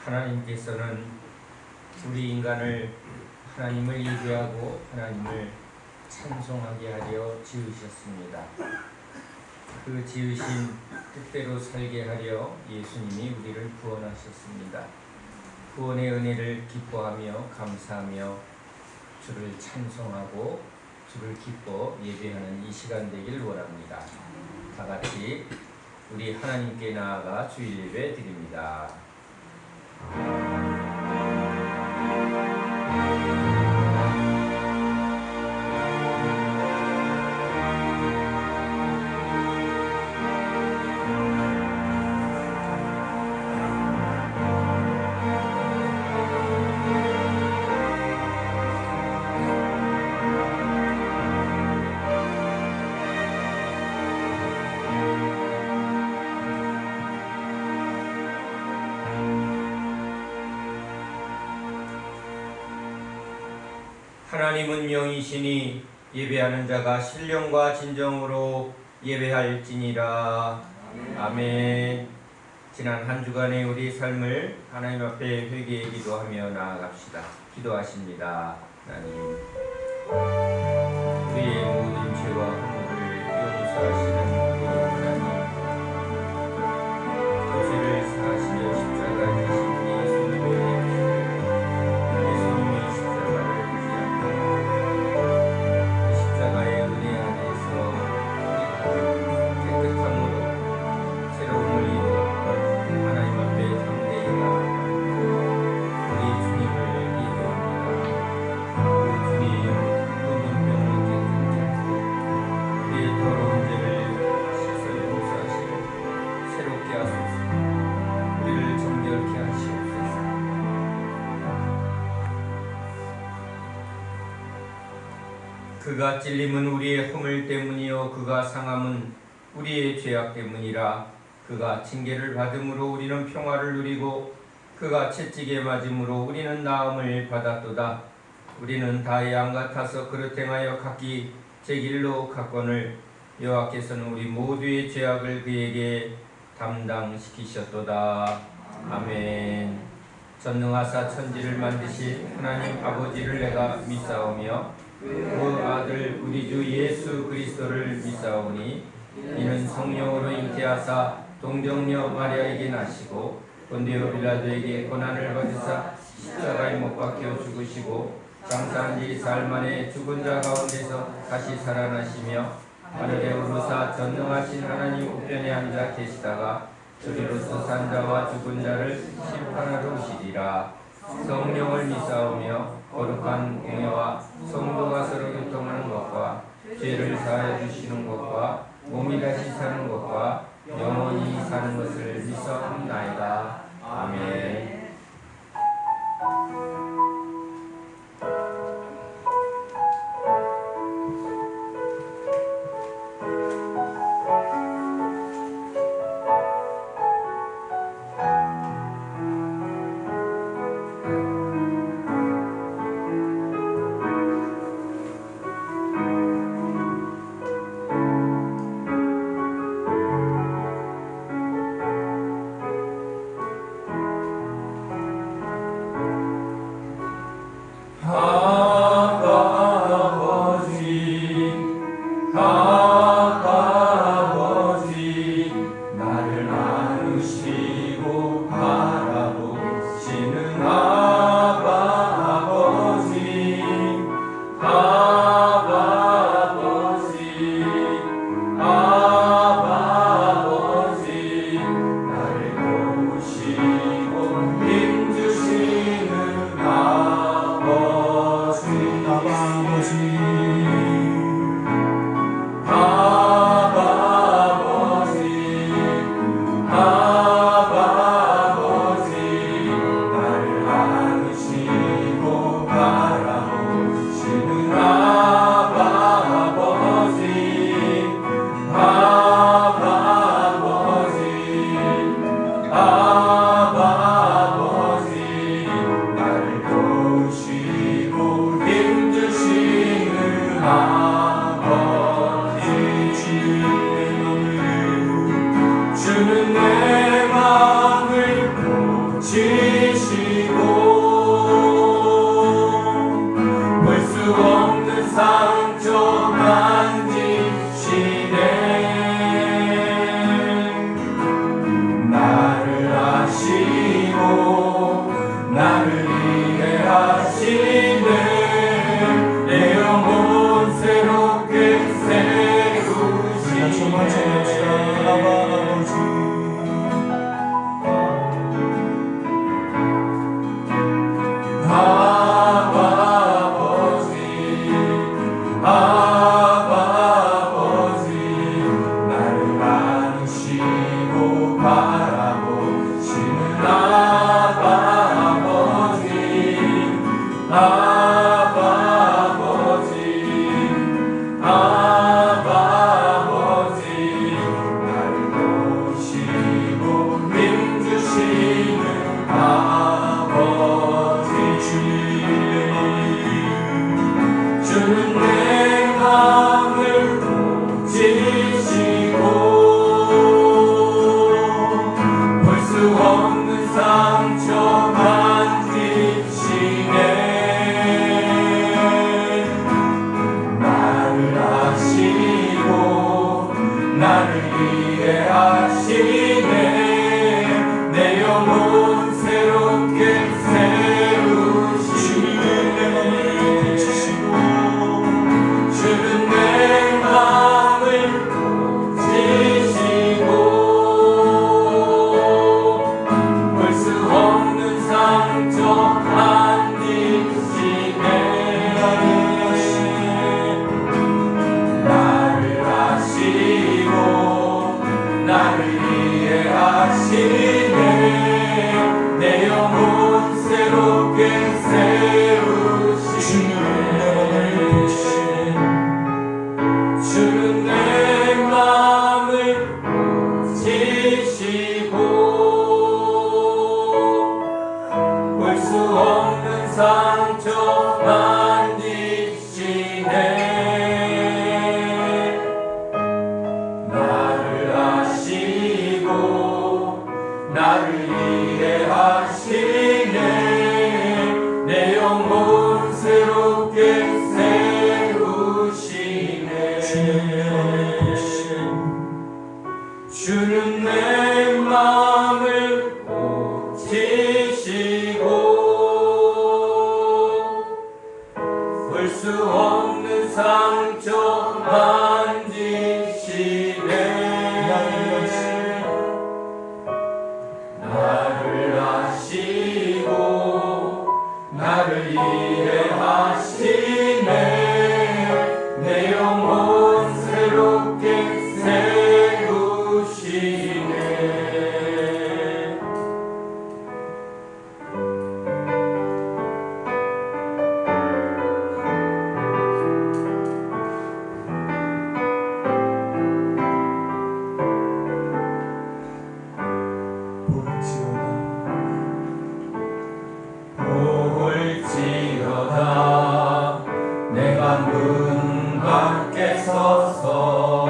하나님께서는 우리 인간을 하나님을 예배하고 하나님을 찬송하게 하려 지으셨습니다. 그 지으신 뜻대로 살게 하려 예수님이 우리를 구원하셨습니다. 구원의 은혜를 기뻐하며 감사하며 주를 찬송하고 주를 기뻐 예배하는 이 시간 되길 원합니다. 다 같이 우리 하나님께 나아가 주일 예배 드립니다. 하나님은 영이시니 예배하는 자가 신령과 진정으로 예배할지니라. 아멘. 지난 한 주간의 우리 삶을 하나님 앞에 회개의 기도하며 나아갑시다. 기도하십니다. 하나님, 우리의 모든 죄와 허물을 용서하시는 그 하나님, 그 죄를 사하시려 십자가에 지신 예수님의 그가 찔림은 우리의 허물 때문이요 그가 상함은 우리의 죄악 때문이라. 그가 징계를 받음으로 우리는 평화를 누리고 그가 채찍에 맞음으로 우리는 나음을 받았도다. 우리는 다 양 같아서 그릇 행하여 각기 제 길로 갔거늘 여호와께서는 우리 모두의 죄악을 그에게 담당시키셨도다. 아멘. 전능하사 천지를 만드신 하나님 아버지를 내가 믿사오며 그 아들 우리 주 예수 그리스도를 믿사오니 이는 성령으로 잉태하사 동정녀 마리아에게 나시고 본디오 빌라도에게 고난을 받으사 십자가에 못 박혀 죽으시고 장사한 지 사흘 만에 죽은 자 가운데서 다시 살아나시며 하늘에 오르사 전능하신 하나님 우편에 앉아 계시다가 저리로서 산 자와 죽은 자를 심판하러 오시리라. 성령을 믿사오며 거룩한 공예와 성도가 서로 교통하는 것과 죄를 사하여 주시는 것과 몸이 다시 사는 것과 영원히 사는 것을 믿사옵나이다. 아멘. 나를 위해 하시네. 내 영혼 새롭게 세우시네. 주는 내 마음을 고치시고 볼 수 없는 상처 만드시네. 나를 하시고 나를 위해 하시네. 내 영혼 새롭게 세우시네. 주는 내 마음을 고치시고 볼 수 없는 상처 만드시네. 나를 하시고 나를 위해 하시네. 내 영혼 새롭게 세우시네. 주는 내 마음을 고치시고 볼 수 없는 상처 만지시네. 나를 하시고 나를 위해 하시네. 내 영혼 새롭게 세우시네. 볼지어다 내가 문 밖에 서서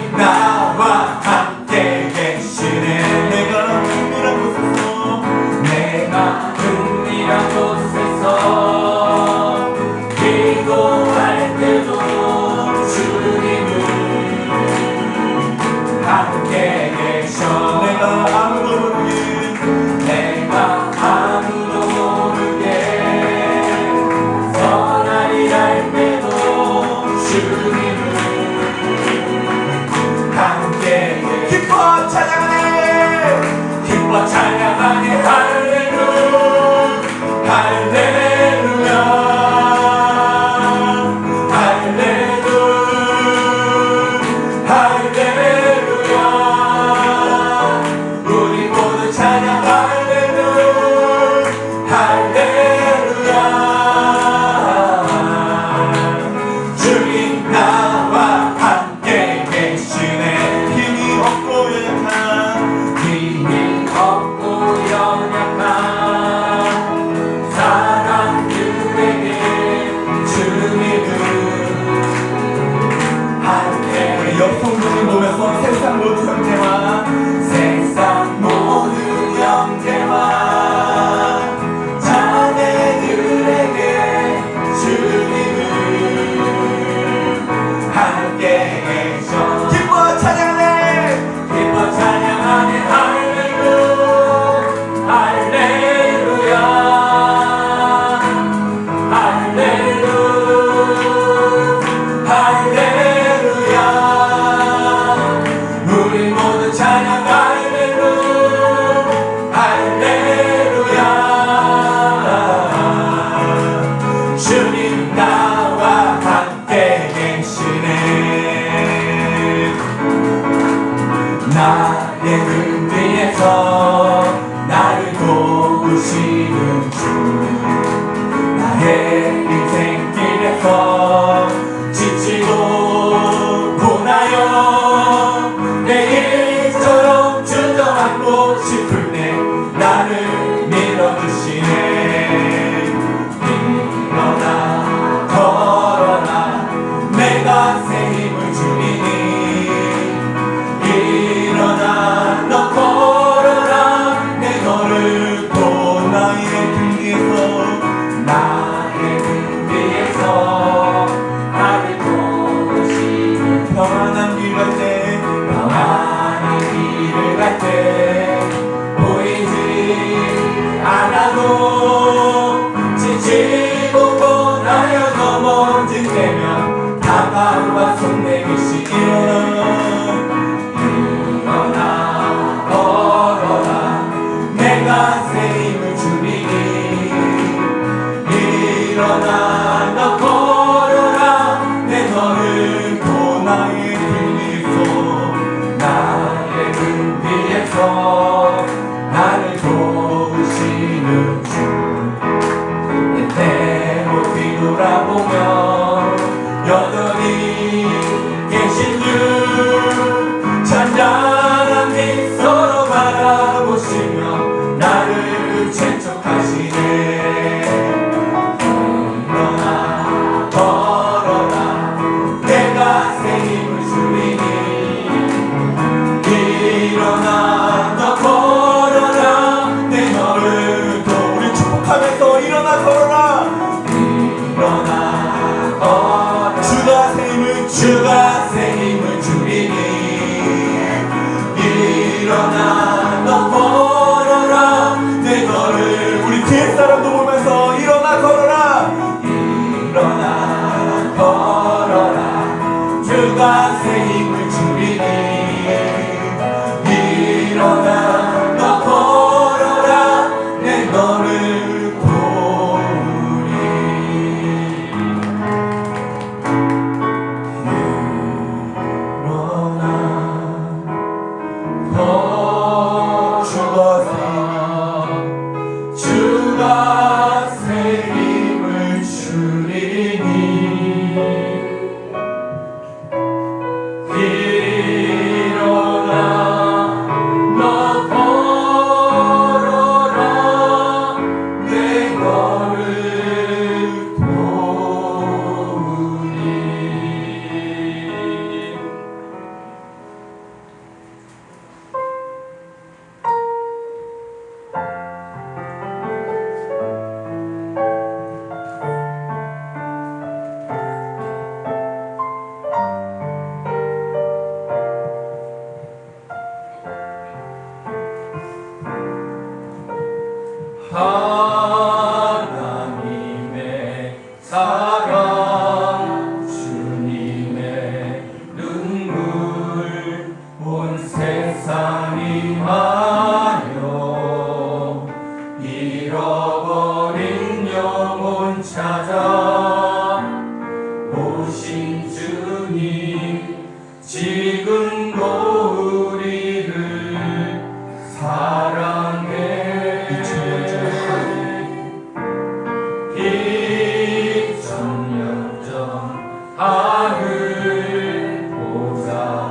주님 나와 함께 계시네. 내가 은밀한 곳에서 기도할 때도 주님은 함께 계셔. 내가 아무도 모르게 선한 일 할 때도 주님은 함께 계셔. 기뻐 찬양하네, 기뻐 찬양하네. 할렐루야, 할렐루야, 할렐루야. 우리 모두 찬양 할렐루야, 할렐루야. 주님 나와 함께 계시네. 힘이 없고 연약한 사람들에게 주님은 함께. 옆 성도님 보면서 세상 모든 형제와 자매들에게 주님은 함께 계셔. 기뻐 찬양하네, 기뻐 찬양하네. 할렐루야, 할렐루야, 할렐루야. 우리 모두 찬양 할렐루야, 할렐루야. 주님 나와 함께 계시네. 나의 은비에서 나를 도우시는 주, 나의 인생길에서 지치고 고나여 내일처럼 주저앉고 싶을 때 나를 밀어주시네. 일어나 걸어라, 내가 새 힘을 주리니. 일어나 너 걸어라, 내 너를 또 나의 등 뒤에서, 나의 등 뒤에서 나를 도우시는 평안한 길 갈 때, 평안한 길을 갈 때 지금도 우리를 사랑해. 이천년 전 하늘 보자버리고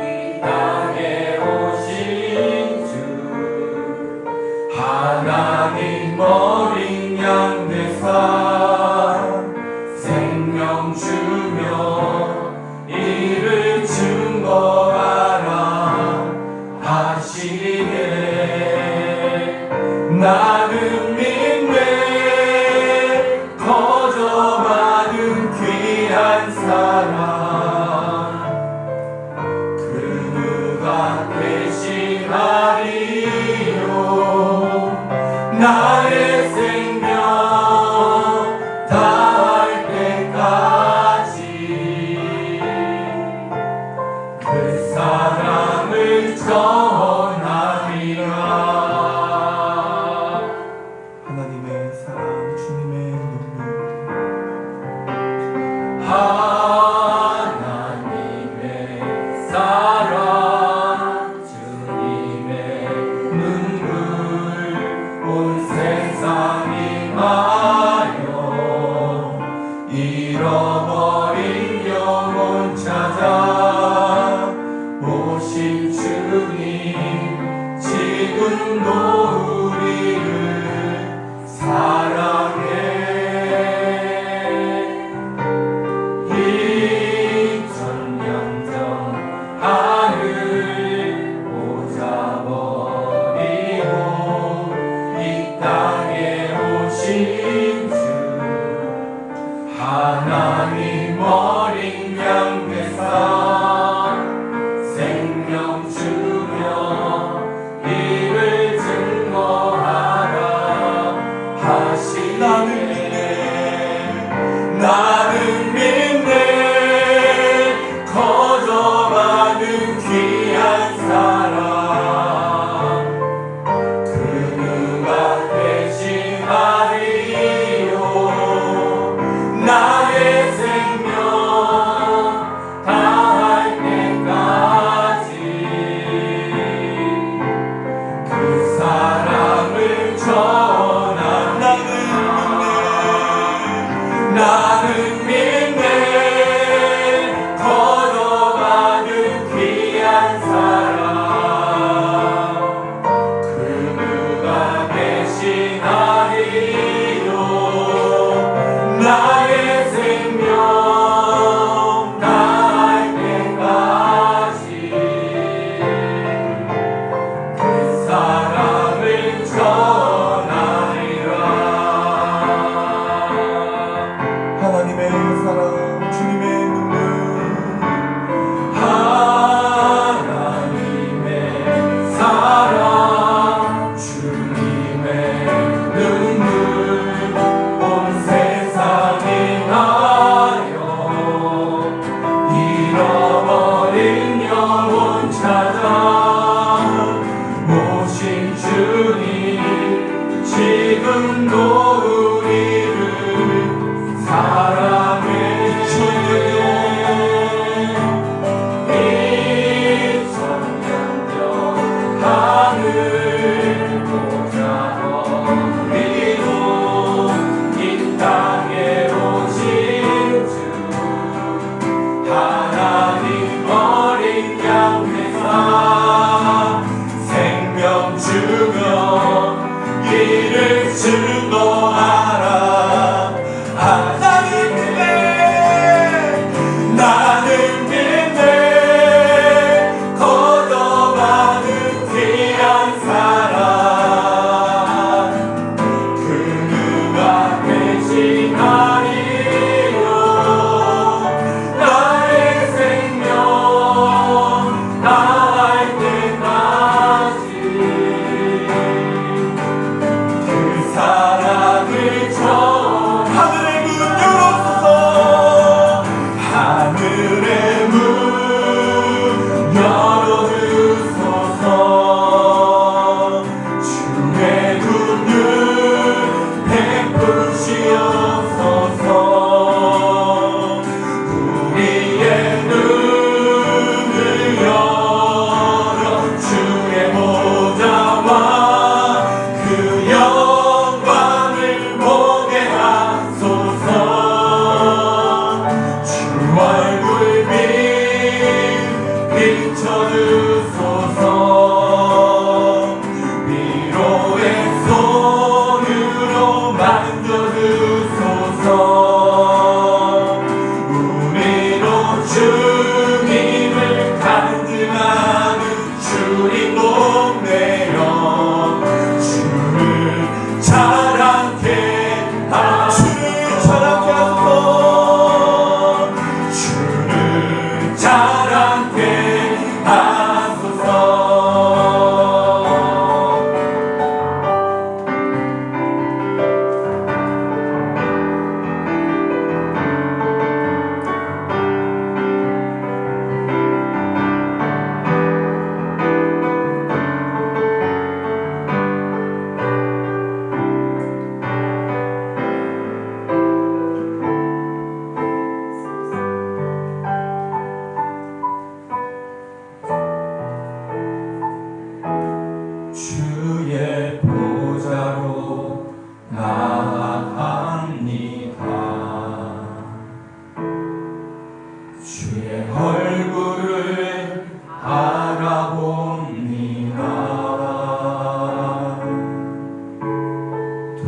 이 땅에 오신 주 하나님 어린 양 되사 생명 주며 이를 증거하라 하시네. 나는 믿네. 거저 많은 귀한 사랑 그 누가 대신하리요. 나의 생명 다할 때까지 그 사랑을 전하리라. 하나님의 사랑 주님의 눈물 하나님의 사랑 주님의 눈물 온 세상이 마여 잃어버린 영혼 찾아 오신 주님 지금도 우리를 사랑해. 이천년 전 하늘 보자버리고 이 땅에 오신 주 하나님 어린 양 되사 생명 주며 이를 증거하라 하시네. 나는 믿네. 거저 많은 귀한 사랑 그 누가 대신하리요. 나의 생명 다할 때까지 그 사랑을 전하리라. 나는 믿네. 거저 많은 귀한 사랑 그 누가 대신하리요. 나의 생명 다할 때까지 그 사랑을 전하리라. 하나님의 사랑 주님의 눈물 하나님의 사랑 주님의 눈물 온 세상이 나여 잃어버린 영혼 찾아 오신 주님 지금도 우리를 사랑해. 이천년 전 하늘 보자버리고 이 땅에 오신 주 하나님 어린 양 되사 생명 주며 이를 증거하라 하시네. 나는 믿네. 거저 많은 귀한 사랑 그 누가 대신하리요. 나의 생명 다할 때까지 그 사랑을 전 하늘의 문 열어주소서. 하늘의 문 열어주소서. 주의 긍휼 베푸시옵소서. 우리의 얼굴을 바라봅니다. 두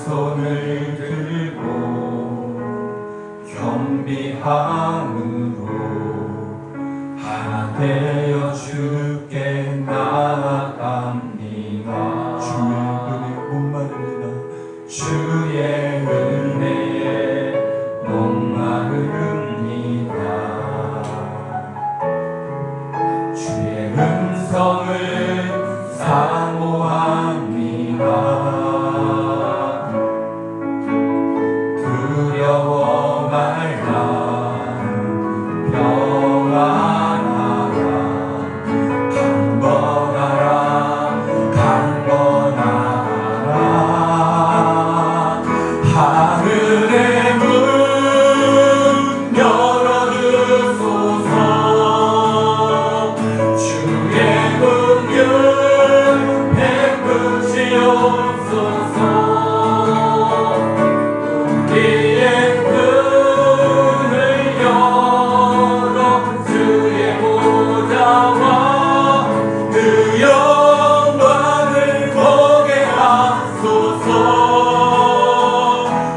손을 들고 겸비함으로 하나 되어 주께 나아갑니다. 주의 은혜 목마릅니다. 주의 은혜에 목마릅니다. 주의 음성을 사모합니다. 두려워 말라 평안하라 강건하라 강건하라 하늘의 문 열어주소서. 주의 긍휼 베푸시옵소서. 우리의 문을 열어 주의 보좌와 그 영광을 보게 하소서.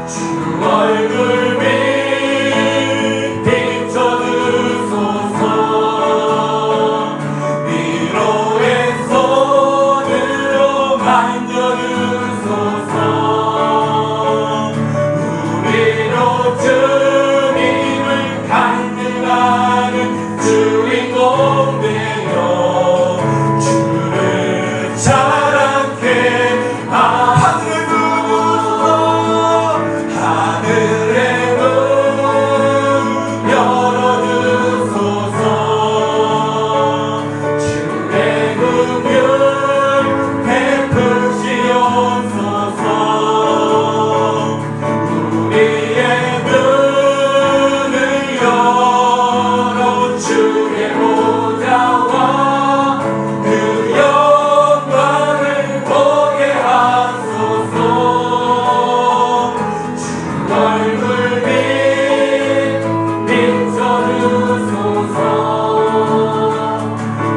주 얼굴 빛 비춰주소서. 위로의 손으로 만져주소서. 우리로 주님을 간증하는 주인공 되어 주를 자랑케 하늘의 문 하늘의 문 열어주소서. 주의 긍휼 베푸시옵소서. 우리의 눈을 열어 주의 보좌와 그 영광을 보게 하소서. 주 얼굴 빛 비춰주소서.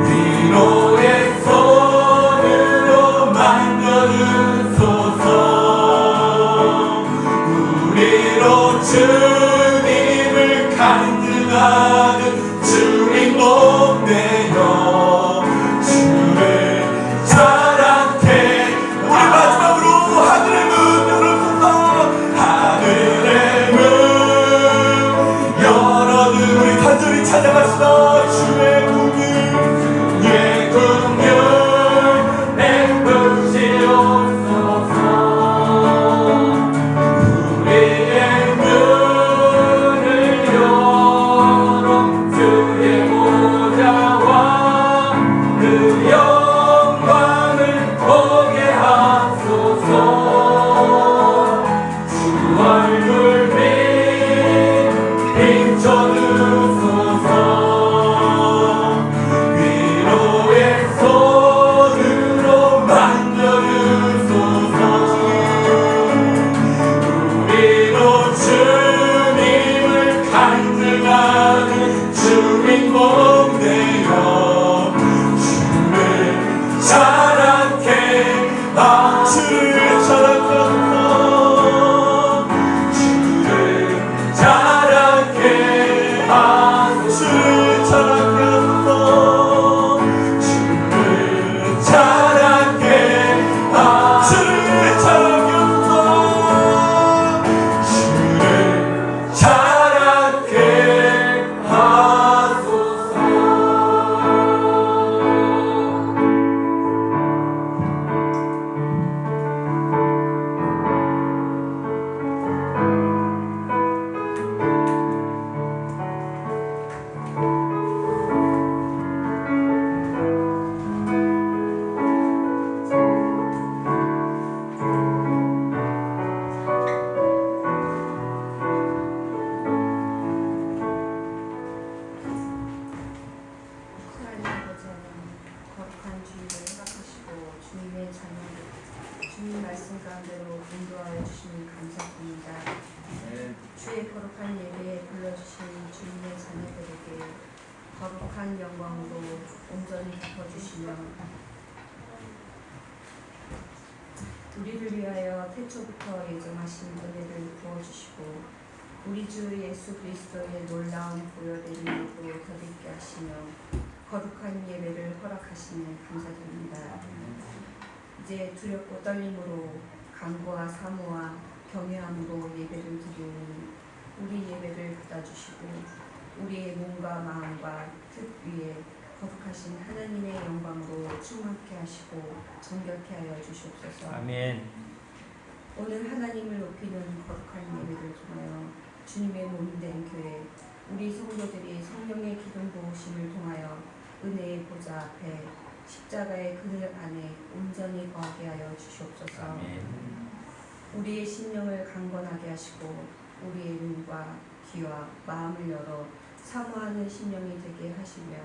위로의 손으로 만져주소서. 우리로 주님을 간증하는 주인공 되어 주를 자랑케. 우리 마지막으로 하늘의 문 열어주소서. 하늘의 문 열어주. 우리 간절히 찾아갑시다. 주의 긍휼 주의 긍휼 베푸시옵소서. 우리의 문을 열어 주의 보좌와 그 영광을 보게 하소서. 주 얼굴 빛 비춰주소서. 위로의 손으로 만져주소서. 우리로 주님을 간증하는 주인공 되어 주를 자랑케 주를 자랑하소서. 주를 자랑케 주를 자랑하소서. 주를 자랑케 주를 자랑하소서. 주를 자랑케 하소서. 주의 거룩한 예배에 불러주신 주님의 자녀들에게 거룩한 영광으로 온전히 덮어주시며 우리를 위하여 태초부터 예정하신 은혜를 부어주시고 우리 주 예수 그리스도의 놀라운 보혈의 능력으로 더럽게 하시며 거룩한 예배를 허락하시니 감사드립니다. 이제 두렵고 떨림으로 간구와 사모와 경외함으로 예배를 드리오니 우리 예배를 받아주시고 우리의 몸과 마음과 뜻 위에 거룩하신 하나님의 영광으로 충만케 하시고 정결케 하여 주시옵소서. 아멘. 오늘 하나님을 높이는 거룩한 예배를 통하여 주님의 몸이 된 교회 우리 성도들이 성령의 기름 부으심을 통하여 은혜의 보좌 앞에 십자가의 그늘 안에 온전히 거하게 하여 주시옵소서. 아멘. 우리의 심령을 강건하게 하시고 우리의 눈과 귀와 마음을 열어 사모하는 심령이 되게 하시며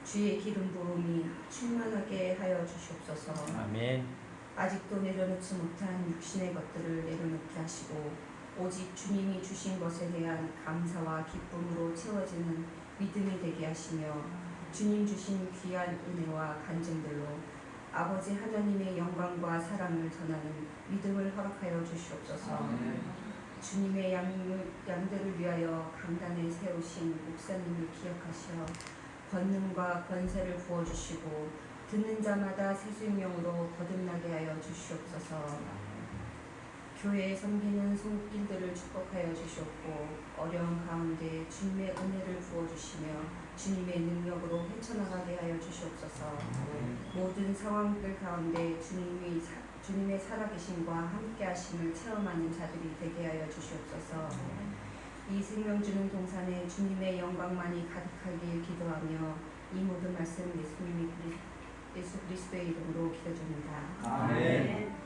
주의 기름 부음이 충만하게 하여 주시옵소서. 아멘. 아직도 내려놓지 못한 육신의 것들을 내려놓게 하시고 오직 주님이 주신 것에 대한 감사와 기쁨으로 채워지는 믿음이 되게 하시며 주님 주신 귀한 은혜와 간증들로 아버지 하나님의 영광과 사랑을 전하는 믿음을 허락하여 주시옵소서. 주님의 양들을 위하여 강단에 세우신 목사님을 기억하시어 권능과 권세를 부어주시고 듣는 자마다 새 생명으로 거듭나게 하여 주시옵소서. 교회에 섬기는 손길들을 축복하여 주시옵고 어려운 가운데 주님의 은혜를 부어주시며 주님의 능력으로 헤쳐나가게 하여 주시옵소서. 모든 상황들 가운데 주님의 살아계심과 함께하심을 체험하는 자들이 되게 하여 주시옵소서. 이 생명 주는 동산에 주님의 영광만이 가득하길 기도하며 이 모든 말씀 예수 그리스도의 이름으로 기도드립니다. 아멘.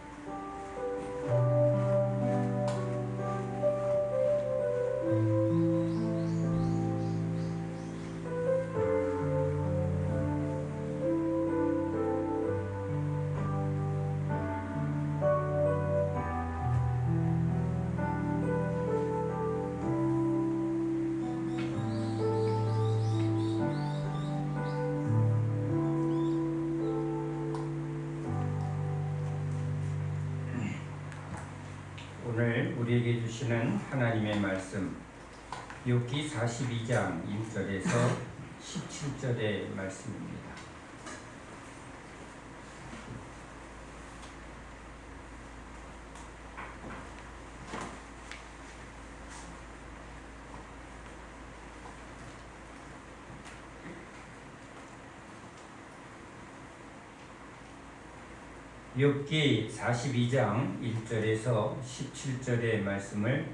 오늘 우리에게 주시는 하나님의 말씀 욥기 42장 1절에서 17절의 말씀입니다. 욥기 42장 1절에서 17절의 말씀을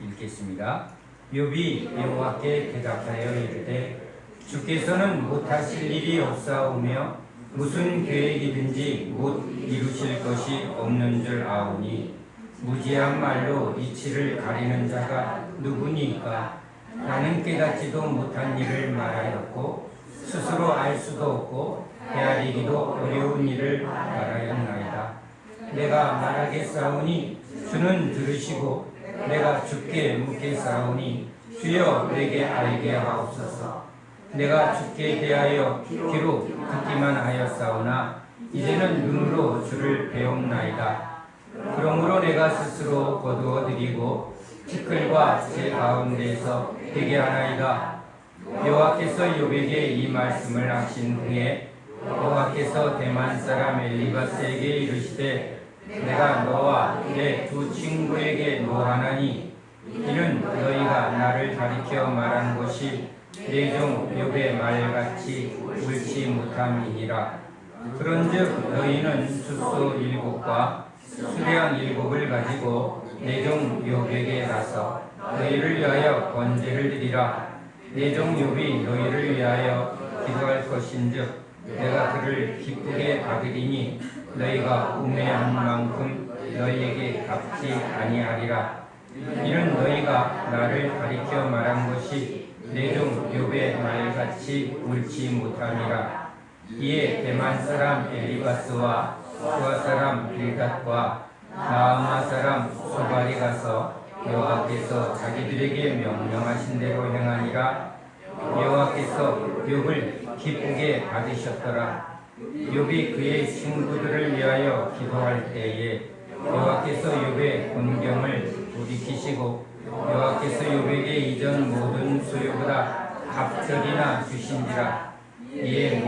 읽겠습니다. 욥이 여호와께 대답하여 이르되 주께서는 못하실 일이 없사오며 무슨 계획이든지 못 이루실 것이 없는 줄 아오니 무지한 말로 이치를 가리는 자가 누구니까? 나는 깨닫지도 못한 일을 말하였고 스스로 알 수도 없고 헤아리기도 어려운 일을 말하였나이다. 내가 말하겠사오니 주는 들으시고 내가 주께 묻겠사오니 주여 내게 알게 하옵소서. 내가 주께 대하여 귀로 듣기만 하였사오나 이제는 눈으로 주를 배움나이다. 그러므로 내가 스스로 거두어드리고 티끌과 제 가운데에서 되게 하나이다. 여호와께서 욥에게 이 말씀을 하신 후에 여호와께서 대만 사람 엘리바스에게 이르시되 내가 너와 내 두 친구에게 노하나니 이는 너희가 나를 가리켜 말한 것이 내 종 욥의 말같이 옳지 못함이니라. 그런즉 너희는 숫소 7과 수량 7을 가지고 내 종 욥에게 가서 너희를 위하여 번제를 드리라. 내 종 욥이 너희를 위하여 기도할 것인즉 내가 그를 기쁘게 받으리니 너희가 우매한 만큼 너희에게 갚지 아니하리라. 이는 너희가 나를 가리켜 말한 것이 내 종 욥의 말같이 옳지 못함이라. 이에 대만 사람 엘리바스와 수아 사람 빌닷과 나아마 사람 소발이 가서 여호와께서 자기들에게 명령하신 대로 행하니라. 여호와께서 욥을 기쁘게 받으셨더라. 욥이 그의 친구들을 위하여 기도할 때에 여호와께서 욥의 곤경을 돌이키시고 여호와께서 욥에게 이전 모든 소유보다 갑절이나 주신지라. 이에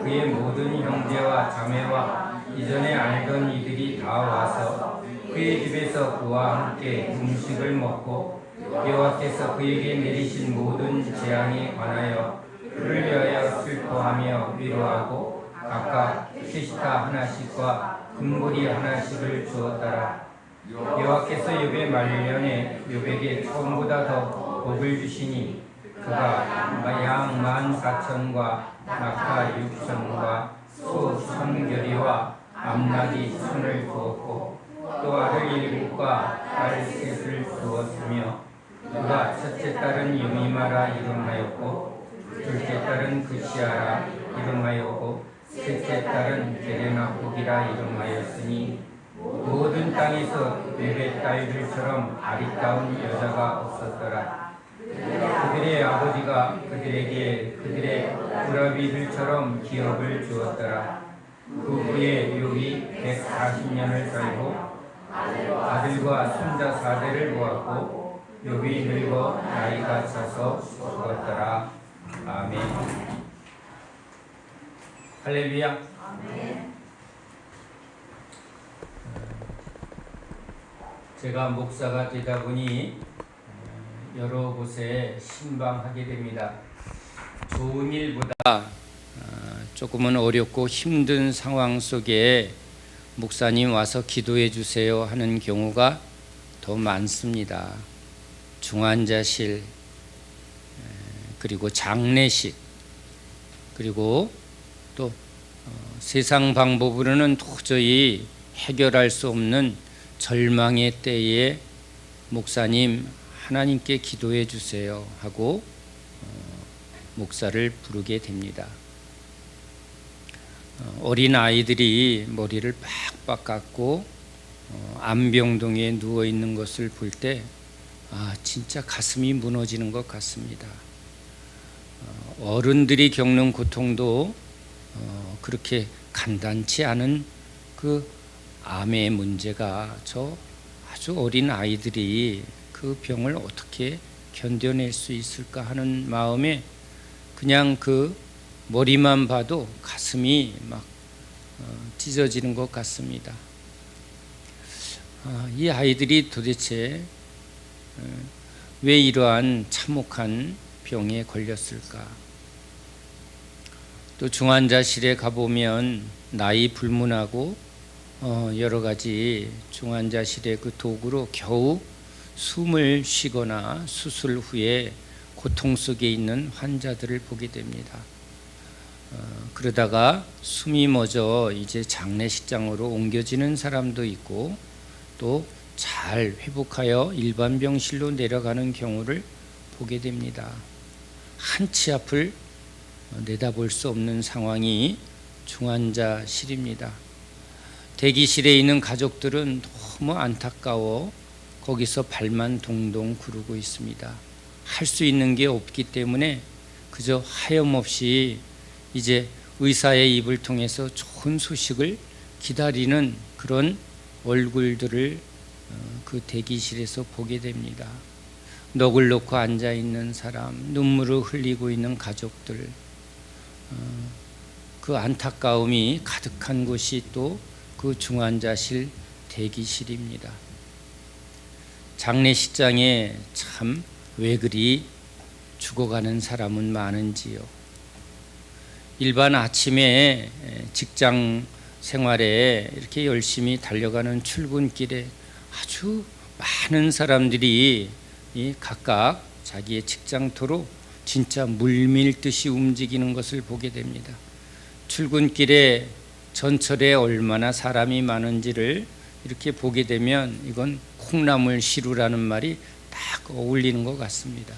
그의 모든 형제와 자매와 이전에 알던 이들이 다 와서 그의 집에서 그와 함께 음식을 먹고 여호와께서 그에게 내리신 모든 재앙에 관하여 그를 위하여 슬퍼하며 위로하고 각각 시시타 하나씩과 금고리 하나씩을 주었더라. 여호와께서 욥의 말년에 욥에게 처음보다 더 복을 주시니 그가 양 14,000과 낙타 6,000과 소 1,000결이와 암나귀 1,000을 주었고 또 아들 7과 딸 3을 주었으며 그가 첫째 딸은 유미마라 이름하였고 둘째 딸은 그시아라 이름하였고 셋째 딸은 게레나복이라 이름하였으니 모든 땅에서 욥의 딸들처럼 아리따운 여자가 없었더라. 그들의 아버지가 그들에게 그들의 부라비들처럼 기업을 주었더라. 그 후에 욥이 140년을 살고 아들과 손자 4대를 보았고 욥이 늙어 나이가 차서 죽었더라. 아멘. 할렐루야. 제가 목사가 되다 보니 여러 곳에 신방하게 됩니다. 좋은 일보다 조금은 어렵고 힘든 상황 속에 목사님 와서 기도해 주세요 하는 경우가 더 많습니다. 중환자실, 그리고 장례식, 그리고 또 세상 방법으로는 도저히 해결할 수 없는 절망의 때에 목사님 하나님께 기도해 주세요 하고 목사를 부르게 됩니다. 어린 아이들이 머리를 빡빡 깎고 암병동에 누워 있는 것을 볼 때 진짜 가슴이 무너지는 것 같습니다. 어른들이 겪는 고통도 그렇게 간단치 않은 그 암의 문제가 저 아주 어린 아이들이 그 병을 어떻게 견뎌낼 수 있을까 하는 마음에 그냥 그 머리만 봐도 가슴이 막 찢어지는 것 같습니다. 이 아이들이 도대체 왜 이러한 참혹한 병에 걸렸을까? 또 중환자실에 가보면 나이 불문하고 여러 가지 중환자실의 그 도구로 겨우 숨을 쉬거나 수술 후에 고통 속에 있는 환자들을 보게 됩니다. 그러다가 숨이 멎어 이제 장례식장으로 옮겨지는 사람도 있고 또 잘 회복하여 일반 병실로 내려가는 경우를 보게 됩니다. 한치 앞을 내다볼 수 없는 상황이 중환자실입니다. 대기실에 있는 가족들은 너무 안타까워 거기서 발만 동동 구르고 있습니다. 할 수 있는 게 없기 때문에 그저 하염없이 이제 의사의 입을 통해서 좋은 소식을 기다리는 그런 얼굴들을 그 대기실에서 보게 됩니다. 넋을 놓고 앉아 있는 사람, 눈물을 흘리고 있는 가족들, 그 안타까움이 가득한 곳이 또 그 중환자실 대기실입니다. 장례식장에 참 왜 그리 죽어가는 사람은 많은지요. 일반 아침에 직장 생활에 이렇게 열심히 달려가는 출근길에 아주 많은 사람들이 각각 자기의 직장터로 진짜 물밀듯이 움직이는 것을 보게 됩니다. 출근길에 전철에 얼마나 사람이 많은지를 이렇게 보게 되면 이건 콩나물 시루라는 말이 딱 어울리는 것 같습니다.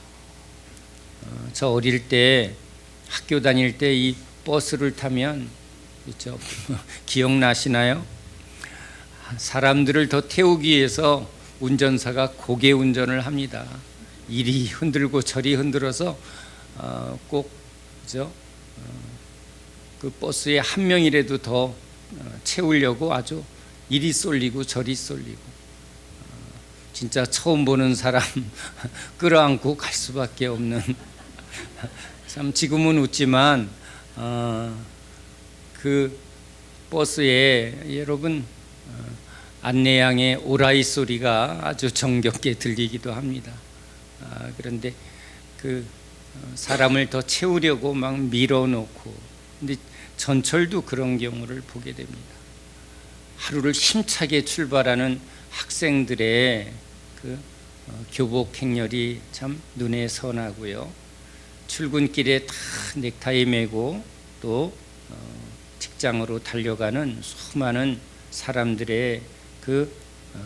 저 어릴 때 학교 다닐 때 이 버스를 타면 그렇죠? 기억나시나요? 사람들을 더 태우기 위해서 운전사가 고개 운전을 합니다. 이리 흔들고 저리 흔들어서 꼭 그죠? 그 버스에 한 명이라도 더 채우려고 아주 이리 쏠리고 저리 쏠리고, 진짜 처음 보는 사람 끌어안고 갈 수밖에 없는 참 지금은 웃지만 그 버스에 여러분 안내양의 오라이 소리가 아주 정겹게 들리기도 합니다. 그런데 그 사람을 더 채우려고 막 밀어놓고, 근데 전철도 그런 경우를 보게 됩니다. 하루를 힘차게 출발하는 학생들의 그 교복 행렬이 참 눈에 선하고요. 출근길에 다 넥타이 매고 또 직장으로 달려가는 수많은 사람들의 그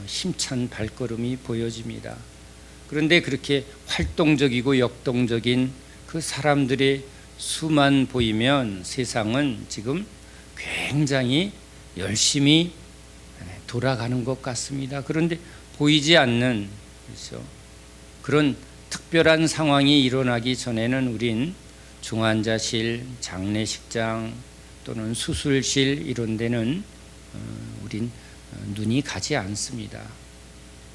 힘찬 발걸음이 보여집니다. 그런데 그렇게 활동적이고 역동적인 그 사람들의 수만 보이면 세상은 지금 굉장히 열심히 돌아가는 것 같습니다. 그런데 보이지 않는, 그렇죠, 그런 특별한 상황이 일어나기 전에는 우린 중환자실, 장례식장 또는 수술실 이런 데는 우린 눈이 가지 않습니다.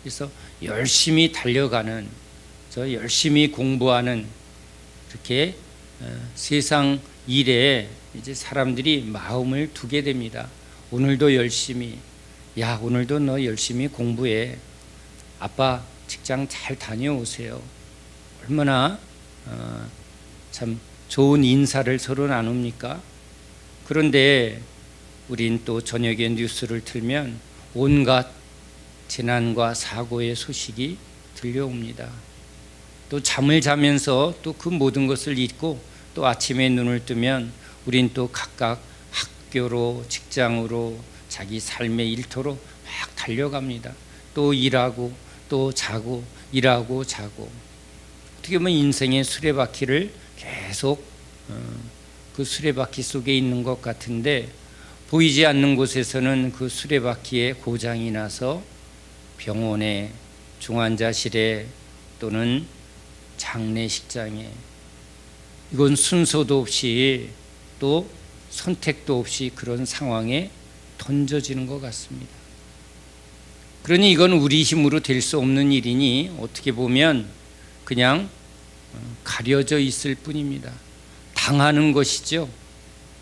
그래서 열심히 달려가는, 저 열심히 공부하는 그렇게 세상 일에 이제 사람들이 마음을 두게 됩니다. 오늘도 열심히, 야 오늘도 너 열심히 공부해, 아빠 직장 잘 다녀오세요. 얼마나 참 좋은 인사를 서로 나눕니까? 그런데 우린 또 저녁에 뉴스를 틀면 온갖 재난과 사고의 소식이 들려옵니다. 또 잠을 자면서 또 그 모든 것을 잊고 또 아침에 눈을 뜨면 우린 또 각각 학교로, 직장으로, 자기 삶의 일터로 막 달려갑니다. 또 일하고 또 자고, 일하고 자고, 어떻게 보면 인생의 수레바퀴를 계속 그 수레바퀴 속에 있는 것 같은데, 보이지 않는 곳에서는 그 수레바퀴에 고장이 나서 병원에, 중환자실에 또는 장례식장에, 이건 순서도 없이 또 선택도 없이 그런 상황에 던져지는 것 같습니다. 그러니 이건 우리 힘으로 될 수 없는 일이니 어떻게 보면 그냥 가려져 있을 뿐입니다. 당하는 것이죠.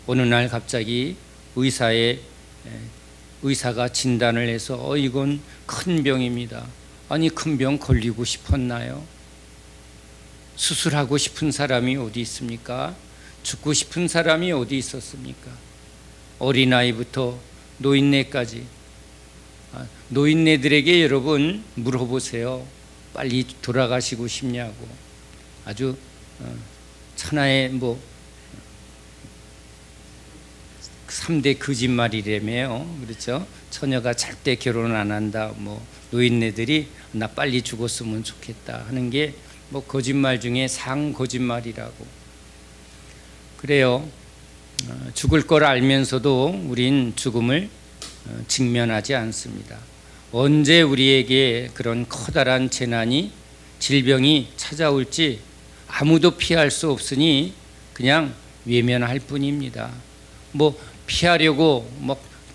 어느 날 갑자기 의사가 진단을 해서 이건 큰 병입니다. 아니 큰 병 걸리고 싶었나요? 수술하고 싶은 사람이 어디 있습니까? 죽고 싶은 사람이 어디 있었습니까? 어린아이부터 노인네까지, 노인네들에게 여러분 물어보세요. 빨리 돌아가시고 싶냐고. 아주 천하의 3대 거짓말이라며요. 그렇죠? 처녀가 절대 결혼 안 한다. 노인네들이 나 빨리 죽었으면 좋겠다 하는 게 거짓말 중에 상거짓말이라고. 그래요. 죽을 걸 알면서도 우린 죽음을 직면하지 않습니다. 언제 우리에게 그런 커다란 재난이, 질병이 찾아올지 아무도 피할 수 없으니 그냥 외면할 뿐입니다. 피하려고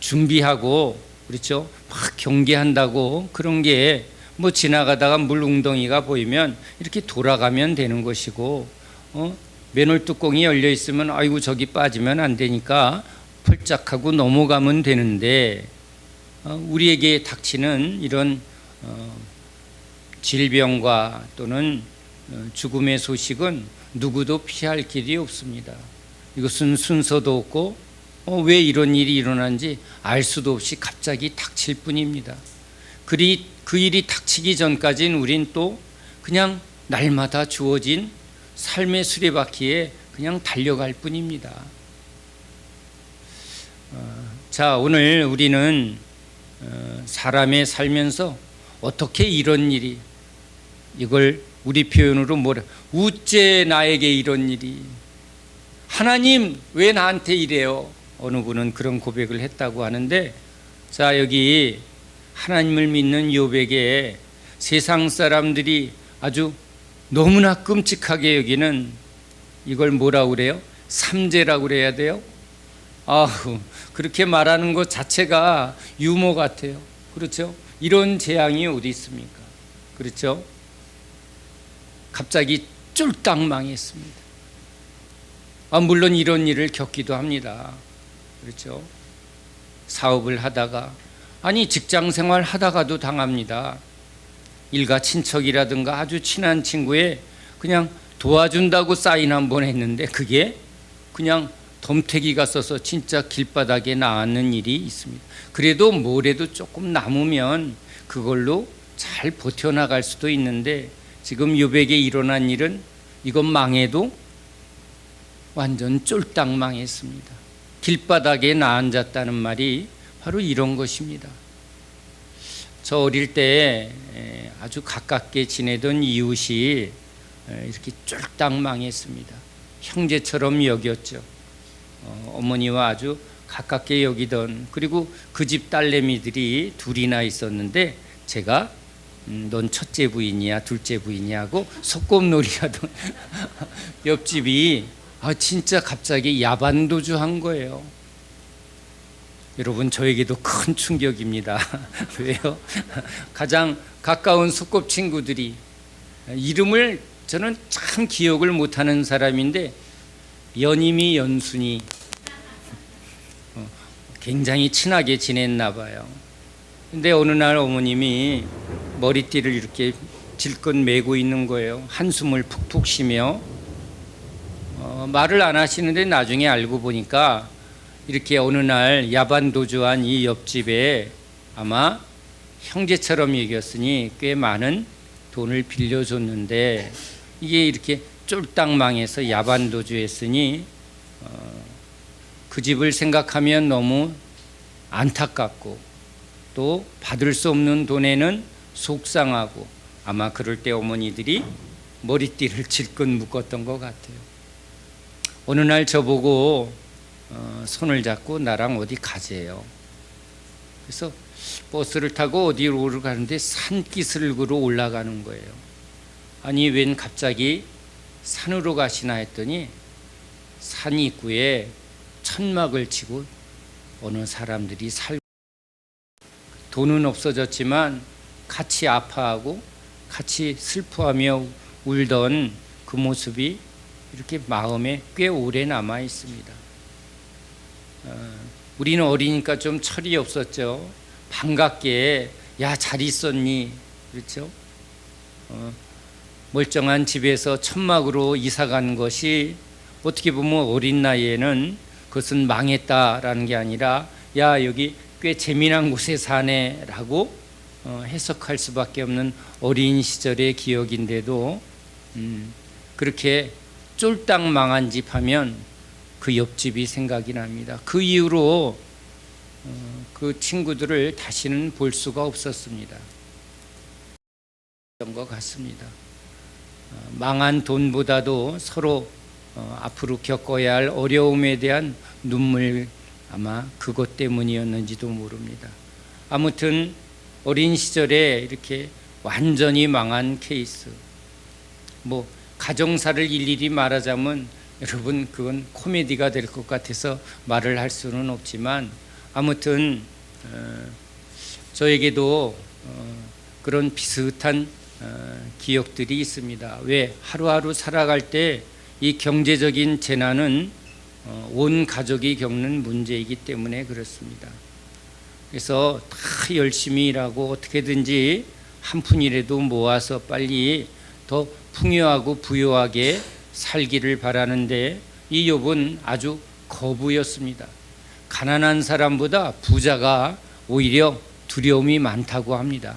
준비하고, 그렇죠? 막 경계한다고 그런 게 지나가다가 물 웅덩이가 보이면 이렇게 돌아가면 되는 것이고, 맨홀 뚜껑이 열려 있으면 아이고 저기 빠지면 안 되니까 펄짝하고 넘어가면 되는데, 우리에게 닥치는 이런 질병과 또는 죽음의 소식은 누구도 피할 길이 없습니다. 이것은 순서도 없고 왜 이런 일이 일어난지 알 수도 없이 갑자기 닥칠 뿐입니다. 그 일이 닥치기 전까지는 우린 또 그냥 날마다 주어진 삶의 수레바퀴에 그냥 달려갈 뿐입니다. 자, 오늘 우리는 사람의 살면서 어떻게 이런 일이, 이걸 우리 표현으로 우째 나에게 이런 일이, 하나님 왜 나한테 이래요? 어느 분은 그런 고백을 했다고 하는데, 자, 여기 하나님을 믿는 욥에게 세상 사람들이 아주 너무나 끔찍하게 여기는 이걸 뭐라고 그래요? 삼재라고 그래야 돼요? 그렇게 말하는 것 자체가 유머 같아요. 그렇죠? 이런 재앙이 어디 있습니까? 그렇죠? 갑자기 쫄딱 망했습니다. 물론 이런 일을 겪기도 합니다. 그렇죠? 사업을 하다가, 직장 생활 하다가도 당합니다. 일가 친척이라든가 아주 친한 친구에 그냥 도와준다고 사인 한번 했는데 그게 그냥 덤태기가 써서 진짜 길바닥에 나앉는 일이 있습니다. 그래도 뭐래도 조금 남으면 그걸로 잘 버텨나갈 수도 있는데, 지금 요백에 일어난 일은 이건 망해도 완전 쫄딱 망했습니다. 길바닥에 나앉았다는 말이 바로 이런 것입니다. 저 어릴 때 아주 가깝게 지내던 이웃이 이렇게 쫄딱 망했습니다. 형제처럼 여겼죠. 어머니와 아주 가깝게 여기던, 그리고 그 집 딸내미들이 둘이나 있었는데 제가 넌 첫째 부인이야 둘째 부인이냐고 소꿉놀이 하던 옆집이 진짜 갑자기 야반도주 한 거예요. 여러분, 저에게도 큰 충격입니다. 왜요? 가장 가까운 소꿉친구들이, 이름을 저는 참 기억을 못하는 사람인데 연임이 연순이 굉장히 친하게 지냈나 봐요. 근데 어느 날 어머님이 머리띠를 이렇게 질끈 메고 있는 거예요. 한숨을 푹푹 쉬며 말을 안 하시는데 나중에 알고 보니까 이렇게 어느 날 야반도주한 이 옆집에 아마 형제처럼 여겼으니 꽤 많은 돈을 빌려줬는데, 이게 이렇게 쫄딱 망해서 야반도주했으니 그 집을 생각하면 너무 안타깝고 또 받을 수 없는 돈에는 속상하고, 아마 그럴 때 어머니들이 머리띠를 질끈 묶었던 것 같아요. 어느 날 저보고 손을 잡고 나랑 어디 가재요. 그래서 버스를 타고 어디로 가는데 산기슭으로 올라가는 거예요. 웬 갑자기 산으로 가시나 했더니 산 입구에 천막을 치고 어느 사람들이 살고, 돈은 없어졌지만 같이 아파하고 같이 슬퍼하며 울던 그 모습이 이렇게 마음에 꽤 오래 남아 있습니다. 우리는 어리니까 좀 철이 없었죠. 반갑게 야, 잘 있었니? 그렇죠? 멀쩡한 집에서 천막으로 이사 간 것이 어떻게 보면 어린 나이에는 그것은 망했다라는 게 아니라 야, 여기 꽤 재미난 곳에 사네라고 해석할 수밖에 없는 어린 시절의 기억인데도 그렇게 쫄딱 망한 집 하면 그 옆집이 생각이 납니다. 그 이후로 그 친구들을 다시는 볼 수가 없었습니다. 그런 것 같습니다. 망한 돈보다도 서로 앞으로 겪어야 할 어려움에 대한 눈물, 아마 그것 때문이었는지도 모릅니다. 아무튼 어린 시절에 이렇게 완전히 망한 케이스, 가정사를 일일이 말하자면 여러분 그건 코미디가 될 것 같아서 말을 할 수는 없지만, 아무튼 저에게도 그런 비슷한 기억들이 있습니다. 왜? 하루하루 살아갈 때 이 경제적인 재난은 온 가족이 겪는 문제이기 때문에 그렇습니다. 그래서 다 열심히 일하고 어떻게든지 한 푼이라도 모아서 빨리 더 풍요하고 부유하게 살기를 바라는데, 이 욥은 아주 거부였습니다. 가난한 사람보다 부자가 오히려 두려움이 많다고 합니다.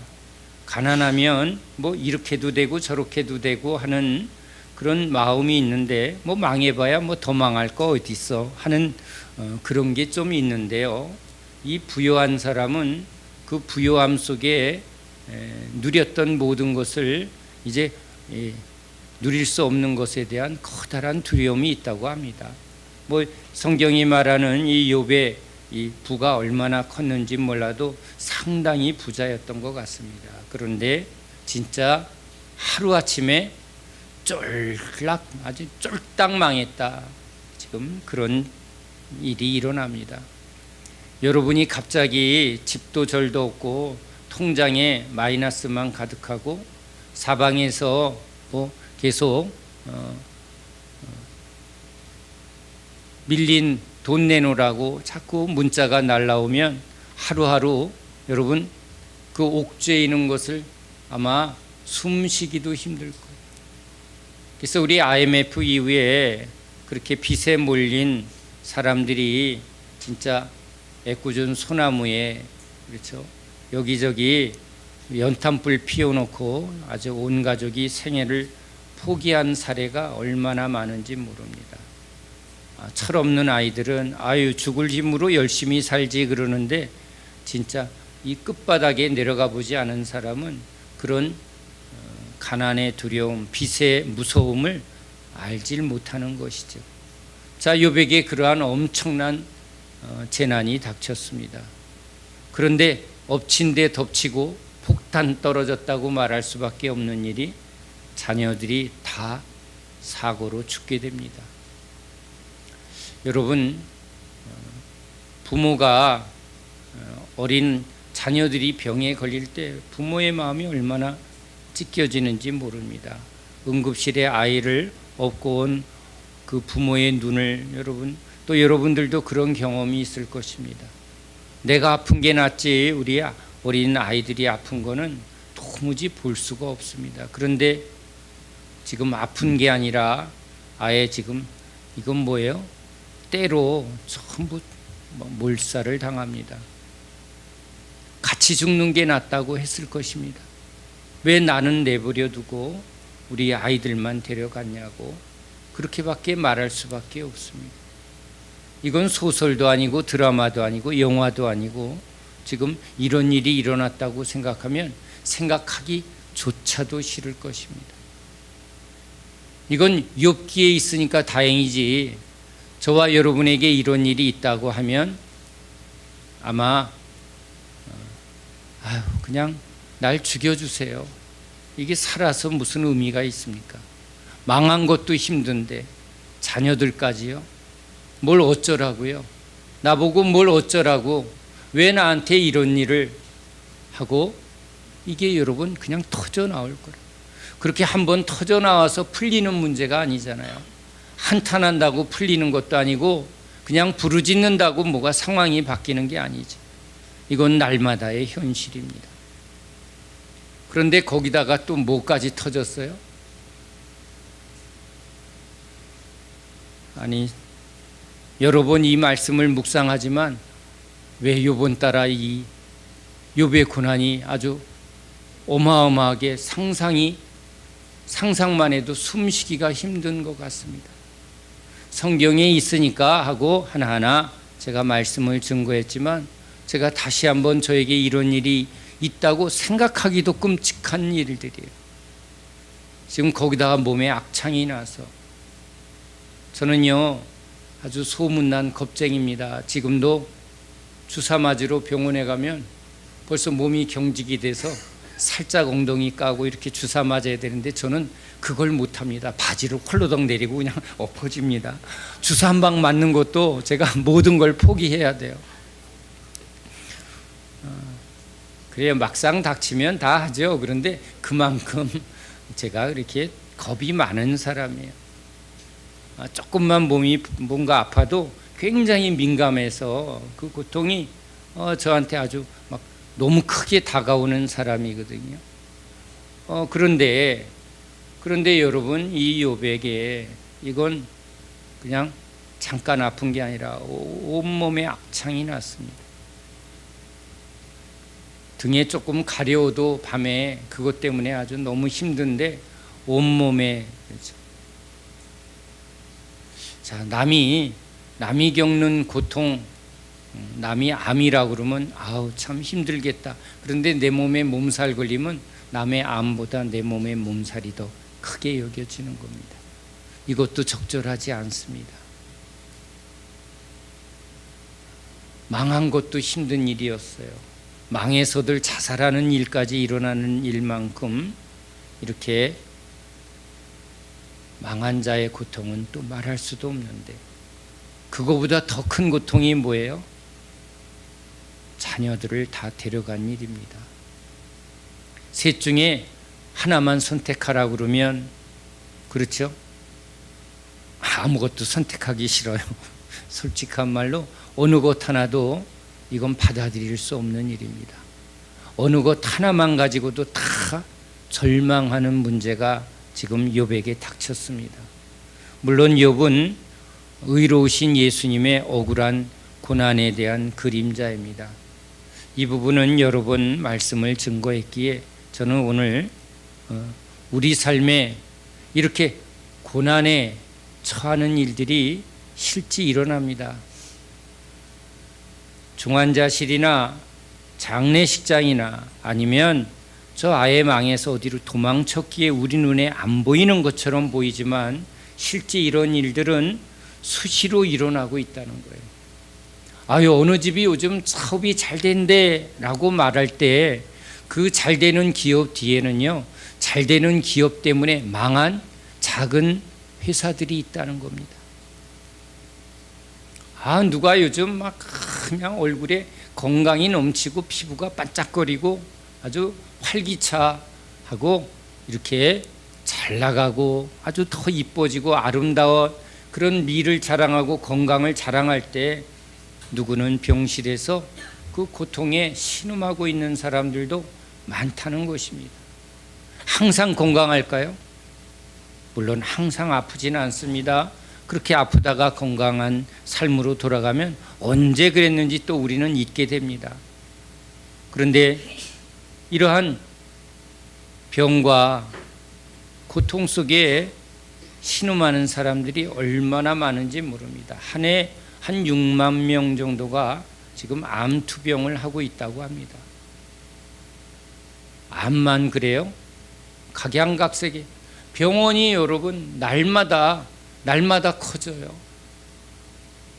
가난하면 이렇게도 되고 저렇게도 되고 하는 그런 마음이 있는데, 망해봐야 더 망할 거 어디 있어 하는 그런 게 좀 있는데요. 이 부유한 사람은 그 부유함 속에 누렸던 모든 것을 이제 누릴 수 없는 것에 대한 커다란 두려움이 있다고 합니다. 성경이 말하는 이 욥의 이 부가 얼마나 컸는지 몰라도 상당히 부자였던 것 같습니다. 그런데 진짜 하루아침에 아주 쫄딱 망했다. 지금 그런 일이 일어납니다. 여러분이 갑자기 집도 절도 없고 통장에 마이너스만 가득하고 사방에서 계속 밀린 돈 내놓으라고 자꾸 문자가 날라오면 하루하루 여러분 그 옥죄에 있는 것을 아마 숨쉬기도 힘들 거예요. 그래서 우리 IMF 이후에 그렇게 빚에 몰린 사람들이 진짜 애꿎은 소나무에 그렇죠 여기저기 연탄불 피워놓고 아주 온 가족이 생애를 포기한 사례가 얼마나 많은지 모릅니다. 철없는 아이들은 아유 죽을 힘으로 열심히 살지 그러는데 진짜 이 끝바닥에 내려가 보지 않은 사람은 그런 가난의 두려움, 빚의 무서움을 알질 못하는 것이죠. 자, 욥에게 그러한 엄청난 재난이 닥쳤습니다. 그런데 엎친 데 덮치고 폭탄 떨어졌다고 말할 수밖에 없는 일이 자녀들이 다 사고로 죽게 됩니다. 여러분, 부모가 어린 자녀들이 병에 걸릴 때 부모의 마음이 얼마나 찢겨지는지 모릅니다. 응급실에 아이를 업고 온 그 부모의 눈을 여러분, 또 여러분들도 그런 경험이 있을 것입니다. 내가 아픈 게 낫지 우리 어린 아이들이 아픈 거는 도무지 볼 수가 없습니다. 그런데 지금 아픈 게 아니라 아예 지금 이건 뭐예요? 때로 전부 몰살을 당합니다. 같이 죽는 게 낫다고 했을 것입니다. 왜 나는 내버려 두고 우리 아이들만 데려갔냐고 그렇게밖에 말할 수밖에 없습니다. 이건 소설도 아니고 드라마도 아니고 영화도 아니고 지금 이런 일이 일어났다고 생각하면 생각하기조차도 싫을 것입니다. 이건 욥기에 있으니까 다행이지 저와 여러분에게 이런 일이 있다고 하면 아마 그냥 날 죽여주세요. 이게 살아서 무슨 의미가 있습니까? 망한 것도 힘든데 자녀들까지요? 뭘 어쩌라고요? 나보고 뭘 어쩌라고 왜 나한테 이런 일을 하고 이게 여러분 그냥 터져 나올 거예요. 그렇게 한번 터져 나와서 풀리는 문제가 아니잖아요. 한탄한다고 풀리는 것도 아니고 그냥 부르짖는다고 뭐가 상황이 바뀌는 게 아니죠. 이건 날마다의 현실입니다. 그런데 거기다가 또 뭐까지 터졌어요? 아니 여러 번 이 말씀을 묵상하지만 왜 욥은 따라 이 욥의 고난이 아주 어마어마하게 상상만 해도 숨쉬기가 힘든 것 같습니다. 성경에 있으니까 하고 하나하나 제가 말씀을 증거했지만 제가 다시 한번 저에게 이런 일이 있다고 생각하기도 끔찍한 일들이에요. 지금 거기다가 몸에 악창이 나서 저는요 아주 소문난 겁쟁입니다. 지금도 주사 맞으러 병원에 가면 벌써 몸이 경직이 돼서 살짝 엉덩이 까고 이렇게 주사 맞아야 되는데 저는 그걸 못합니다. 바지를 홀로덕 내리고 그냥 엎어집니다. 주사 한 방 맞는 것도 제가 모든 걸 포기해야 돼요. 그래야 막상 닥치면 다 하죠. 그런데 그만큼 제가 그렇게 겁이 많은 사람이에요. 조금만 몸이 뭔가 아파도 굉장히 민감해서 그 고통이 저한테 아주 막 너무 크게 다가오는 사람이거든요. 그런데 여러분 이 욥에게 이건 그냥 잠깐 아픈 게 아니라 온몸에 악창이 났습니다. 등에 조금 가려워도 밤에 그것 때문에 아주 너무 힘든데 온몸에 그렇죠. 자, 남이 겪는 고통, 남이 암이라고 그러면 아우 참 힘들겠다. 그런데 내 몸에 몸살 걸리면 남의 암보다 내 몸의 몸살이 더 크게 여겨지는 겁니다. 이것도 적절하지 않습니다. 망한 것도 힘든 일이었어요. 망해서들 자살하는 일까지 일어나는 일만큼 이렇게 망한 자의 고통은 또 말할 수도 없는데 그거보다 더 큰 고통이 뭐예요? 자녀들을 다 데려간 일입니다. 셋 중에 하나만 선택하라 그러면, 그렇죠? 아무것도 선택하기 싫어요. 솔직한 말로 어느 것 하나도 이건 받아들일 수 없는 일입니다. 어느 것 하나만 가지고도 다 절망하는 문제가 지금 욥에게 닥쳤습니다. 물론 욥은 의로우신 예수님의 억울한 고난에 대한 그림자입니다. 이 부분은 여러 번 말씀을 증거했기에 저는 오늘 우리 삶에 이렇게 고난에 처하는 일들이 실제 일어납니다. 중환자실이나 장례식장이나 아니면 저 아예 망해서 어디로 도망쳤기에 우리 눈에 안 보이는 것처럼 보이지만 실제 이런 일들은 수시로 일어나고 있다는 거예요. 아유, 어느 집이 요즘 사업이 잘 된대 라고 말할 때 그 잘 되는 기업 뒤에는요, 잘 되는 기업 때문에 망한 작은 회사들이 있다는 겁니다. 아, 누가 요즘 막 그냥 얼굴에 건강이 넘치고 피부가 반짝거리고 아주 활기차하고 이렇게 잘 나가고 아주 더 이뻐지고 아름다운 그런 미를 자랑하고 건강을 자랑할 때 누구는 병실에서 그 고통에 신음하고 있는 사람들도 많다는 것입니다. 항상 건강할까요? 물론 항상 아프지는 않습니다. 그렇게 아프다가 건강한 삶으로 돌아가면 언제 그랬는지 또 우리는 잊게 됩니다. 그런데 이러한 병과 고통 속에 신음하는 사람들이 얼마나 많은지 모릅니다. 한 해 한 6만 명 정도가 지금 암투병을 하고 있다고 합니다. 암만 그래요? 각양각색의 병원이 여러분 날마다 커져요.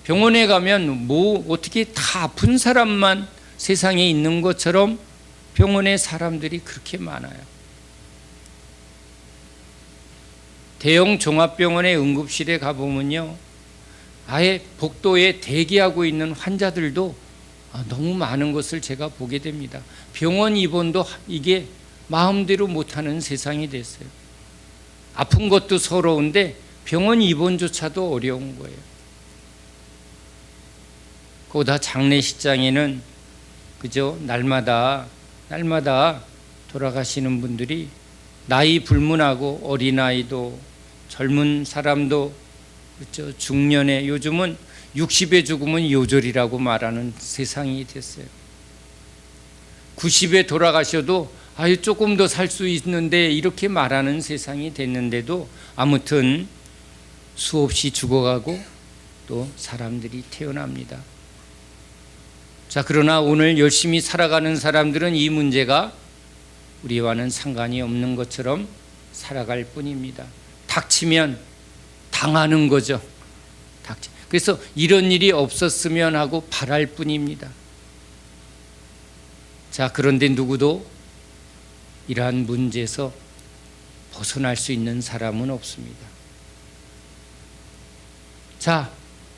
병원에 가면 뭐 어떻게 다 아픈 사람만 세상에 있는 것처럼 병원에 사람들이 그렇게 많아요. 대형 종합병원의 응급실에 가보면요, 아예 복도에 대기하고 있는 환자들도 너무 많은 것을 제가 보게 됩니다. 병원 입원도 이게 마음대로 못하는 세상이 됐어요. 아픈 것도 서러운데 병원 입원조차도 어려운 거예요. 거기다 장례식장에는 그저 날마다 돌아가시는 분들이 나이 불문하고 어린아이도 젊은 사람도 그렇죠. 중년에 요즘은 60에 죽으면 요절이라고 말하는 세상이 됐어요. 90에 돌아가셔도 아유 조금 더 살 수 있는데 이렇게 말하는 세상이 됐는데도 아무튼 수없이 죽어가고 또 사람들이 태어납니다. 자, 그러나 오늘 열심히 살아가는 사람들은 이 문제가 우리와는 상관이 없는 것처럼 살아갈 뿐입니다. 닥치면 당하는 거죠. 그래서 이런 일이 없었으면 하고 바랄 뿐입니다. 자, 그런데 누구도 이러한 문제에서 벗어날 수 있는 사람은 없습니다. 자,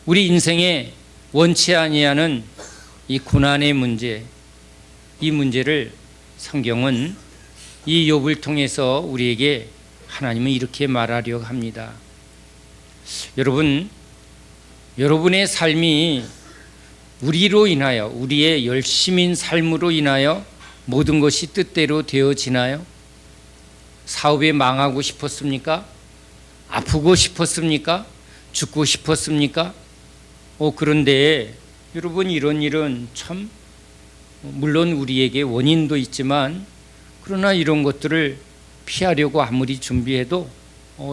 우리 인생에 원치 아니하는 이 고난의 문제, 이 문제를 성경은 이 욥을 통해서 우리에게 하나님은 이렇게 말하려고 합니다. 여러분의 삶이 우리로 인하여, 우리의 열심인 삶으로 인하여 모든 것이 뜻대로 되어지나요? 사업에 망하고 싶었습니까? 아프고 싶었습니까? 죽고 싶었습니까? 그런데 여러분, 이런 일은 참 물론 우리에게 원인도 있지만 그러나 이런 것들을 피하려고 아무리 준비해도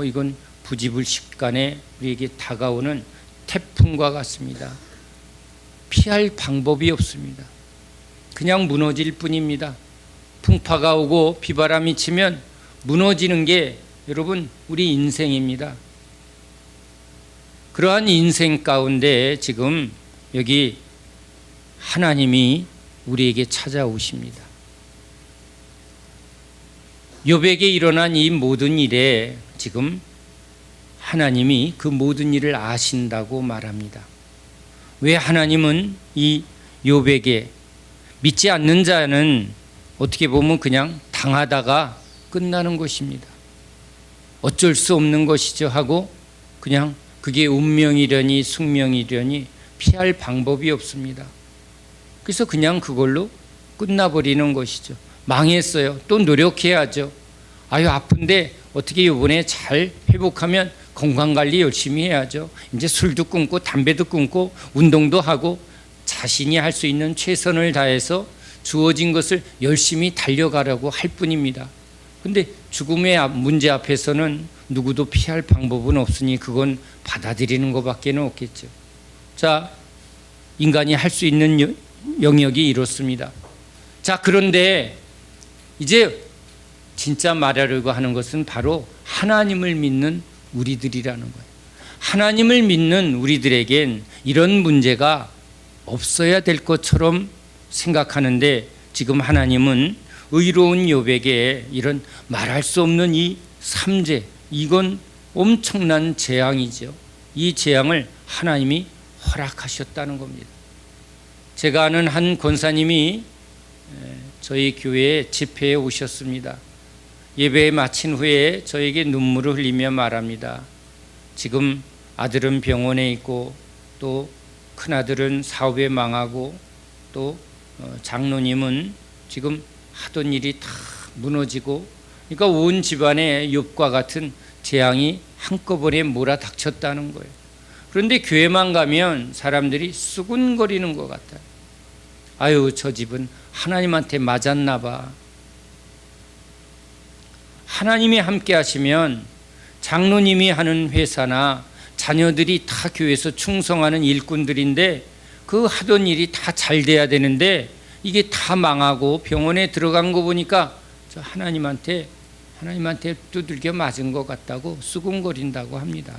이건 부지불식간에 우리에게 다가오는 태풍과 같습니다. 피할 방법이 없습니다. 그냥 무너질 뿐입니다. 풍파가 오고 비바람이 치면 무너지는 게 여러분 우리 인생입니다. 그러한 인생 가운데 지금 여기 하나님이 우리에게 찾아오십니다. 욥에게 일어난 이 모든 일에 지금 하나님이 그 모든 일을 아신다고 말합니다. 왜 하나님은 이 욥에게 믿지 않는 자는 어떻게 보면 그냥 당하다가 끝나는 것입니다. 어쩔 수 없는 것이죠 하고 그냥 그게 운명이려니 숙명이려니 피할 방법이 없습니다. 그래서 그냥 그걸로 끝나버리는 것이죠. 망했어요. 또 노력해야죠. 아유 아픈데 어떻게 이번에 잘 회복하면 건강관리 열심히 해야죠. 이제 술도 끊고 담배도 끊고 운동도 하고 자신이 할 수 있는 최선을 다해서 주어진 것을 열심히 달려가라고 할 뿐입니다. 근데 죽음의 문제 앞에서는 누구도 피할 방법은 없으니 그건 받아들이는 것밖에 없겠죠. 자, 인간이 할 수 있는 영역이 이렇습니다. 자, 그런데 이제 진짜 말하려고 하는 것은 바로 하나님을 믿는 우리들이라는 거예요. 하나님을 믿는 우리들에겐 이런 문제가 없어야 될 것처럼 생각하는데 지금 하나님은 의로운 욥에게 이런 말할 수 없는 이 삼재, 이건 엄청난 재앙이죠. 이 재앙을 하나님이 허락하셨다는 겁니다. 제가 아는 한 권사님이 저희 교회에 집회에 오셨습니다. 예배 마친 후에 저에게 눈물을 흘리며 말합니다. 지금 아들은 병원에 있고 또 큰아들은 사업에 망하고 또 장로님은 지금 하던 일이 다 무너지고 그러니까 온 집안에 욥과 같은 재앙이 한꺼번에 몰아닥쳤다는 거예요. 그런데 교회만 가면 사람들이 수군거리는 것 같아요. 아유 저 집은 하나님한테 맞았나 봐. 하나님이 함께 하시면 장로님이 하는 회사나 자녀들이 다 교회에서 충성하는 일꾼들인데 그 하던 일이 다 잘 돼야 되는데 이게 다 망하고 병원에 들어간 거 보니까 저 하나님한테 두들겨 맞은 것 같다고 수군거린다고 합니다.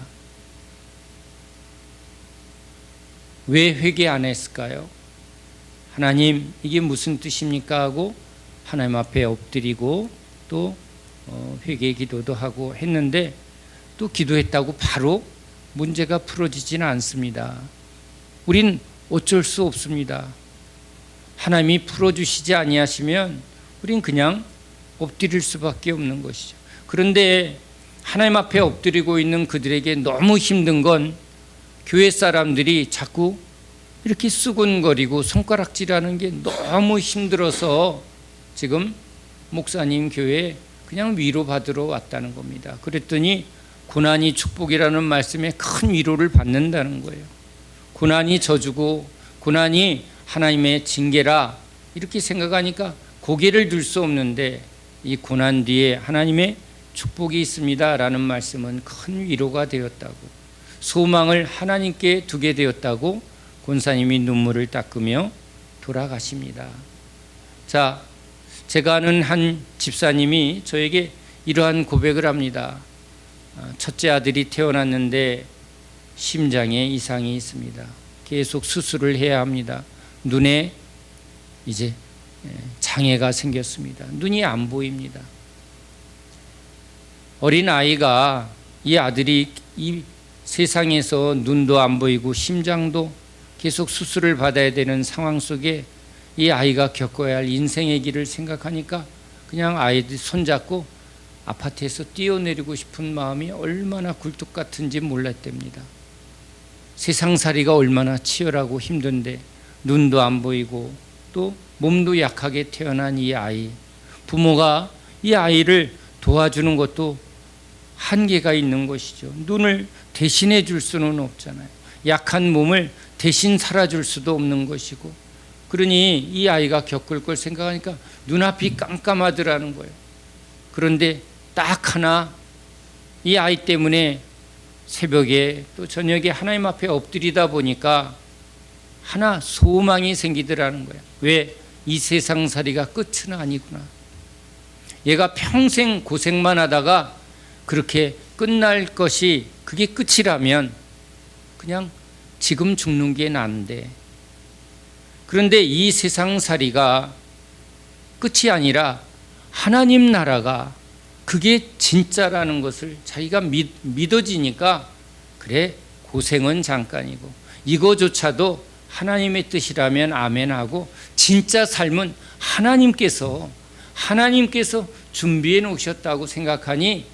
왜 회개 안 했을까요? 하나님 이게 무슨 뜻입니까 하고 하나님 앞에 엎드리고 또 회개 기도도 하고 했는데 또 기도했다고 바로 문제가 풀어지지는 않습니다. 우린 어쩔 수 없습니다. 하나님이 풀어주시지 아니하시면 우린 그냥 엎드릴 수밖에 없는 것이죠. 그런데 하나님 앞에 엎드리고 있는 그들에게 너무 힘든 건 교회 사람들이 자꾸 이렇게 수군거리고 손가락질하는 게 너무 힘들어서 지금 목사님 교회에 그냥 위로받으러 왔다는 겁니다. 그랬더니 고난이 축복이라는 말씀에 큰 위로를 받는다는 거예요. 고난이 저주고 고난이 하나님의 징계라 이렇게 생각하니까 고개를 들 수 없는데 이 고난 뒤에 하나님의 축복이 있습니다 라는 말씀은 큰 위로가 되었다고, 소망을 하나님께 두게 되었다고 권사님이 눈물을 닦으며 돌아가십니다. 자, 제가 아는 한 집사님이 저에게 이러한 고백을 합니다. 첫째 아들이 태어났는데 심장에 이상이 있습니다. 계속 수술을 해야 합니다. 눈에 이제 장애가 생겼습니다. 눈이 안 보입니다. 어린 아이가 이 아들이 이 세상에서 눈도 안 보이고 심장도 계속 수술을 받아야 되는 상황 속에 이 아이가 겪어야 할 인생의 길을 생각하니까 그냥 아이들 손잡고 아파트에서 뛰어내리고 싶은 마음이 얼마나 굴뚝 같은지 몰랐답니다. 세상살이가 얼마나 치열하고 힘든데 눈도 안 보이고 또 몸도 약하게 태어난 이 아이, 부모가 이 아이를 도와주는 것도 한계가 있는 것이죠. 눈을 대신해 줄 수는 없잖아요. 약한 몸을 대신 살아줄 수도 없는 것이고, 그러니 이 아이가 겪을 걸 생각하니까 눈앞이 깜깜하더라는 거예요. 그런데 딱 하나 이 아이 때문에 새벽에 또 저녁에 하나님 앞에 엎드리다 보니까 하나 소망이 생기더라는 거예요. 왜? 이 세상살이가 끝은 아니구나. 얘가 평생 고생만 하다가 그렇게 끝날 것이 그게 끝이라면 그냥 지금 죽는 게 나은데, 그런데 이 세상살이가 끝이 아니라 하나님 나라가 그게 진짜라는 것을 자기가 믿어지니까 그래 고생은 잠깐이고 이거조차도 하나님의 뜻이라면 아멘하고 진짜 삶은 하나님께서 준비해 놓으셨다고 생각하니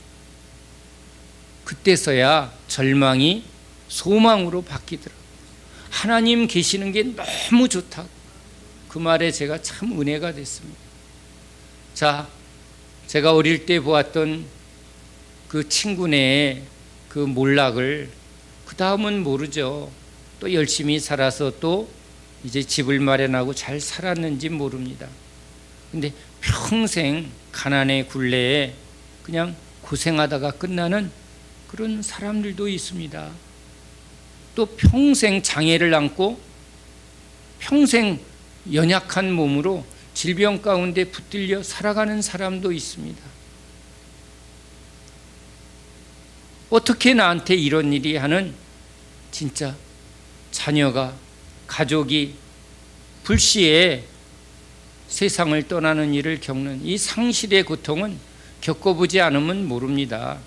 그때서야 절망이 소망으로 바뀌더라고요. 하나님 계시는 게 너무 좋다. 그 말에 제가 참 은혜가 됐습니다. 자, 제가 어릴 때 보았던 그 친구네의 그 몰락을 그 다음은 모르죠. 또 열심히 살아서 또 이제 집을 마련하고 잘 살았는지 모릅니다. 근데 평생 가난의 굴레에 그냥 고생하다가 끝나는 그런 사람들도 있습니다. 또 평생 장애를 안고 평생 연약한 몸으로 질병 가운데 붙들려 살아가는 사람도 있습니다. 어떻게 나한테 이런 일이 하는 진짜 자녀가, 가족이 불시에 세상을 떠나는 일을 겪는 이 상실의 고통은 겪어보지 않으면 모릅니다.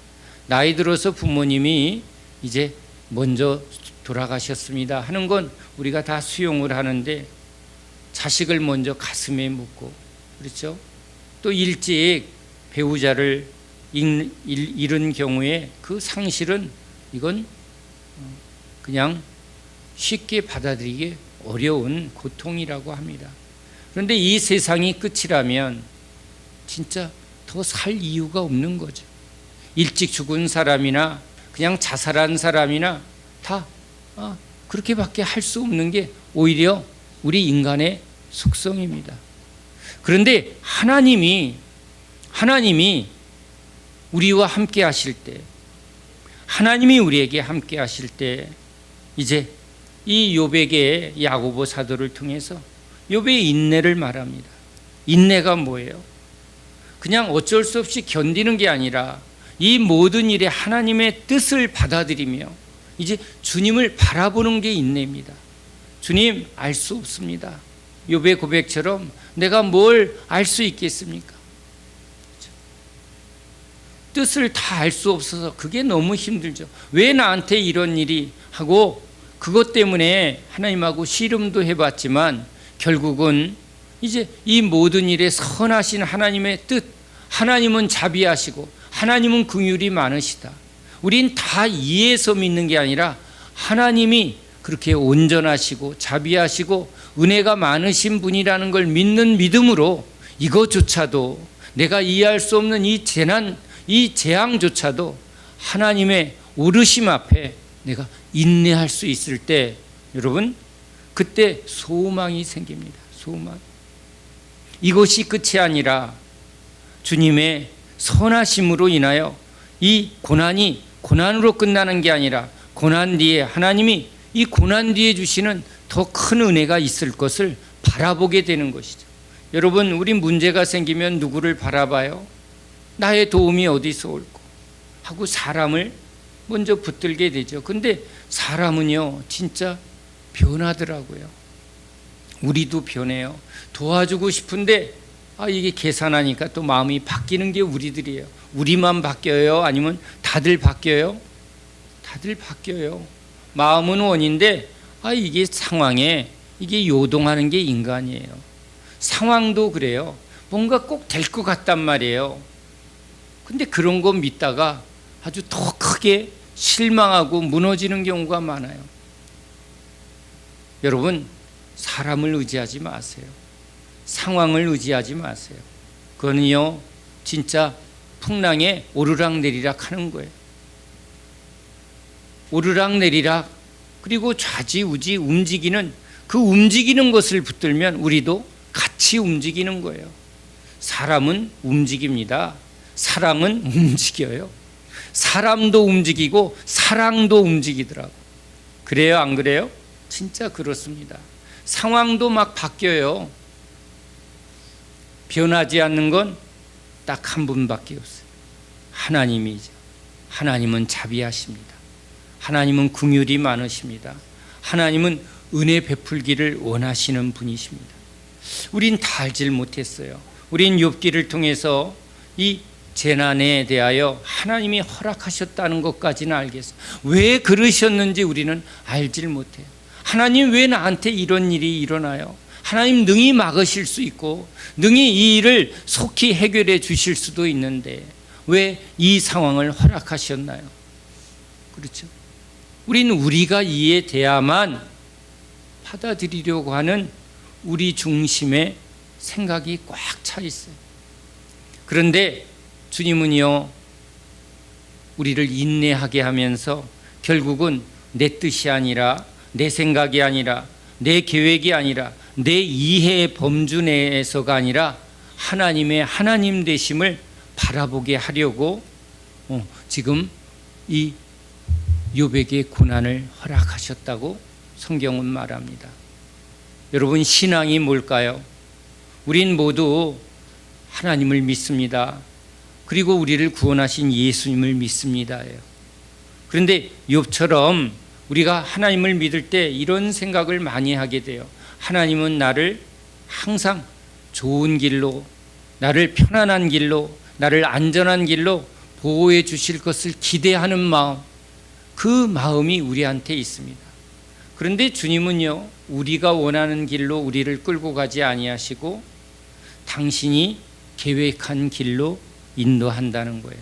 나이 들어서 부모님이 이제 먼저 돌아가셨습니다 하는 건 우리가 다 수용을 하는데 자식을 먼저 가슴에 묻고, 그렇죠? 또 일찍 배우자를 잃은 경우에 그 상실은 이건 그냥 쉽게 받아들이기 어려운 고통이라고 합니다. 그런데 이 세상이 끝이라면 진짜 더 살 이유가 없는 거죠. 일찍 죽은 사람이나 그냥 자살한 사람이나 다 그렇게밖에 할 수 없는 게 오히려 우리 인간의 속성입니다. 그런데 하나님이 우리와 함께 하실 때, 하나님이 우리에게 함께 하실 때 이제 이 욥에게 야고보 사도를 통해서 욥의 인내를 말합니다. 인내가 뭐예요? 그냥 어쩔 수 없이 견디는 게 아니라 이 모든 일에 하나님의 뜻을 받아들이며 이제 주님을 바라보는 게 인내입니다. 주님, 알 수 없습니다. 욥의 고백처럼 내가 뭘 알 수 있겠습니까? 뜻을 다 알 수 없어서 그게 너무 힘들죠. 왜 나한테 이런 일이 하고, 그것 때문에 하나님하고 씨름도 해봤지만 결국은 이제 이 모든 일에 선하신 하나님의 뜻, 하나님은 자비하시고 하나님은 긍휼이 많으시다. 우린 다 이해해서 믿는 게 아니라 하나님이 그렇게 온전하시고 자비하시고 은혜가 많으신 분이라는 걸 믿는 믿음으로 이것조차도 내가 이해할 수 없는 이 재난, 이 재앙조차도 하나님의 오르심 앞에 내가 인내할 수 있을 때, 여러분, 그때 소망이 생깁니다. 소망. 이것이 끝이 아니라 주님의 선하심으로 인하여 이 고난이 고난으로 끝나는 게 아니라 고난 뒤에 하나님이 이 고난 뒤에 주시는 더 큰 은혜가 있을 것을 바라보게 되는 것이죠. 여러분, 우리 문제가 생기면 누구를 바라봐요? 나의 도움이 어디서 올고 하고 사람을 먼저 붙들게 되죠. 근데 사람은요 진짜 변하더라고요. 우리도 변해요. 도와주고 싶은데 이게 계산하니까 또 마음이 바뀌는 게 우리들이에요. 우리만 바뀌어요? 아니면 다들 바뀌어요? 다들 바뀌어요. 마음은 원인데 이게 상황에 이게 요동하는 게 인간이에요. 상황도 그래요. 뭔가 꼭 될 것 같단 말이에요. 근데 그런 거 믿다가 아주 더 크게 실망하고 무너지는 경우가 많아요. 여러분, 사람을 의지하지 마세요. 상황을 의지하지 마세요. 그거는요 진짜 풍랑에 오르락내리락 하는 거예요. 오르락내리락, 그리고 좌지우지 움직이는 그 움직이는 것을 붙들면 우리도 같이 움직이는 거예요. 사람은 움직입니다. 사랑은 움직여요. 사람도 움직이고 사랑도 움직이더라고. 그래요, 안 그래요? 진짜 그렇습니다. 상황도 막 바뀌어요. 변하지 않는 건 딱 한 분밖에 없어요. 하나님이죠. 하나님은 자비하십니다. 하나님은 긍휼이 많으십니다. 하나님은 은혜 베풀기를 원하시는 분이십니다. 우린 다 알질 못했어요. 우린 욥기를 통해서 이 재난에 대하여 하나님이 허락하셨다는 것까지는 알겠어요. 왜 그러셨는지 우리는 알질 못해요. 하나님 왜 나한테 이런 일이 일어나요? 하나님 능히 막으실 수 있고 능히 이 일을 속히 해결해 주실 수도 있는데 왜 이 상황을 허락하셨나요? 그렇죠? 우리는 우리가 이해돼야만 받아들이려고 하는 우리 중심의 생각이 꽉 차 있어요. 그런데 주님은요, 우리를 인내하게 하면서 결국은 내 뜻이 아니라, 내 생각이 아니라, 내 계획이 아니라, 내 이해의 범주 내에서가 아니라 하나님의 하나님 되심을 바라보게 하려고 지금 이 욥에게 고난을 허락하셨다고 성경은 말합니다. 여러분, 신앙이 뭘까요? 우린 모두 하나님을 믿습니다. 그리고 우리를 구원하신 예수님을 믿습니다. 그런데 욥처럼 우리가 하나님을 믿을 때 이런 생각을 많이 하게 돼요. 하나님은 나를 항상 좋은 길로, 나를 편안한 길로, 나를 안전한 길로 보호해 주실 것을 기대하는 마음, 그 마음이 우리한테 있습니다. 그런데 주님은요, 우리가 원하는 길로 우리를 끌고 가지 아니하시고 당신이 계획한 길로 인도한다는 거예요.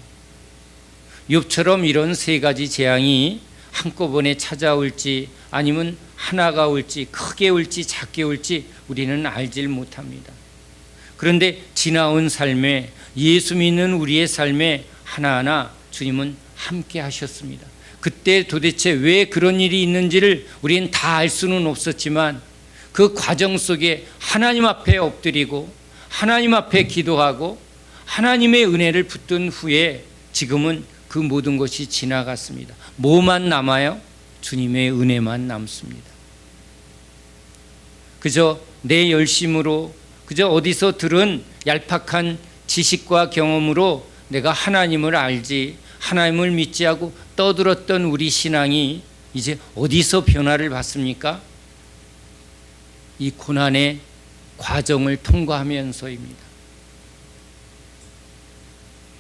욥처럼 이런 세 가지 재앙이 한꺼번에 찾아올지 아니면 하나가 올지 크게 올지 작게 올지 우리는 알질 못합니다. 그런데 지나온 삶에, 예수 믿는 우리의 삶에 하나하나 주님은 함께 하셨습니다. 그때 도대체 왜 그런 일이 있는지를 우리는 다 알 수는 없었지만 그 과정 속에 하나님 앞에 엎드리고 하나님 앞에 기도하고 하나님의 은혜를 붙든 후에 지금은 그 모든 것이 지나갔습니다. 뭐만 남아요? 주님의 은혜만 남습니다. 그저 내 열심으로, 그저 어디서 들은 얄팍한 지식과 경험으로 내가 하나님을 알지, 하나님을 믿지 하고 떠들었던 우리 신앙이 이제 어디서 변화를 받습니까? 이 고난의 과정을 통과하면서입니다.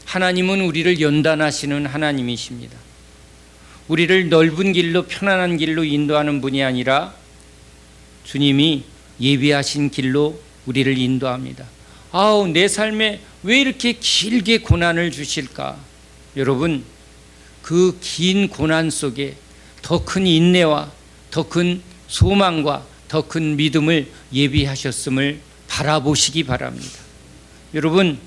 하나님은 우리를 연단하시는 하나님이십니다. 우리를 넓은 길로, 편안한 길로 인도하는 분이 아니라 주님이 예비하신 길로 우리를 인도합니다. 아우, 내 삶에 왜 이렇게 길게 고난을 주실까? 여러분, 그 긴 고난 속에 더 큰 인내와 더 큰 소망과 더 큰 믿음을 예비하셨음을 바라보시기 바랍니다. 여러분,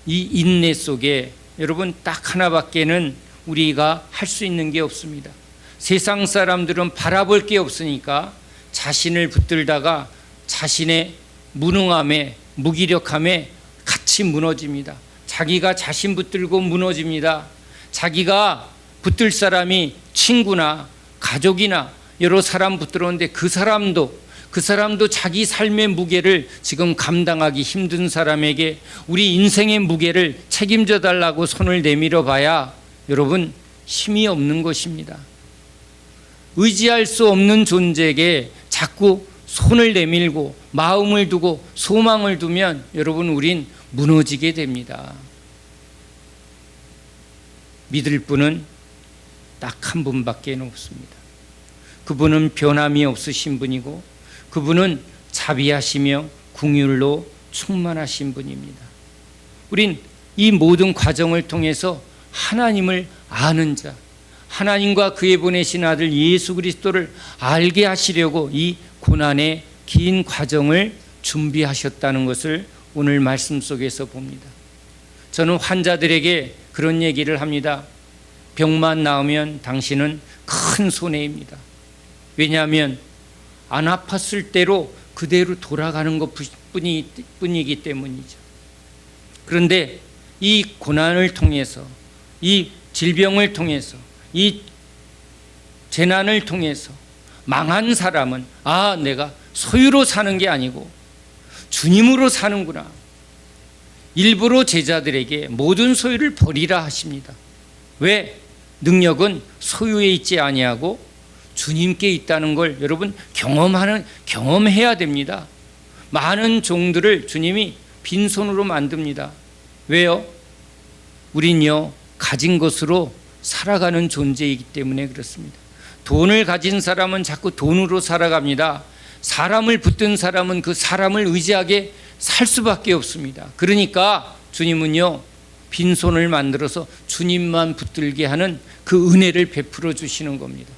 이 인내 속에 여러분 딱 하나밖에는 우리가 할 수 있는 게 없습니다. 세상 사람들은 바라볼 게 없으니까 자신을 붙들다가 자신의 무능함에, 무기력함에 같이 무너집니다. 자기가 자신 붙들고 무너집니다. 자기가 붙들 사람이 친구나 가족이나 여러 사람 붙들었는데 그 사람도 자기 삶의 무게를 지금 감당하기 힘든 사람에게 우리 인생의 무게를 책임져 달라고 손을 내밀어 봐야 여러분 힘이 없는 것입니다. 의지할 수 없는 존재에게 자꾸 손을 내밀고 마음을 두고 소망을 두면 여러분 우린 무너지게 됩니다. 믿을 분은 딱 한 분밖에 없습니다. 그분은 변함이 없으신 분이고 그분은 자비하시며 긍휼로 충만하신 분입니다. 우린 이 모든 과정을 통해서 하나님을 아는 자, 하나님과 그의 보내신 아들 예수 그리스도를 알게 하시려고 이 고난의 긴 과정을 준비하셨다는 것을 오늘 말씀 속에서 봅니다. 저는 환자들에게 그런 얘기를 합니다. 병만 나으면 당신은 큰 손해입니다. 왜냐하면 안 아팠을 대로 그대로 돌아가는 것뿐이기 때문이죠. 그런데 이 고난을 통해서, 이 질병을 통해서, 이 재난을 통해서 망한 사람은 내가 소유로 사는 게 아니고 주님으로 사는구나. 일부러 제자들에게 모든 소유를 버리라 하십니다. 왜? 능력은 소유에 있지 아니하고 주님께 있다는 걸 여러분 경험해야 됩니다. 많은 종들을 주님이 빈손으로 만듭니다. 왜요? 우린요 가진 것으로 살아가는 존재이기 때문에 그렇습니다. 돈을 가진 사람은 자꾸 돈으로 살아갑니다. 사람을 붙든 사람은 그 사람을 의지하게 살 수밖에 없습니다. 그러니까 주님은요, 빈손을 만들어서 주님만 붙들게 하는 그 은혜를 베풀어 주시는 겁니다.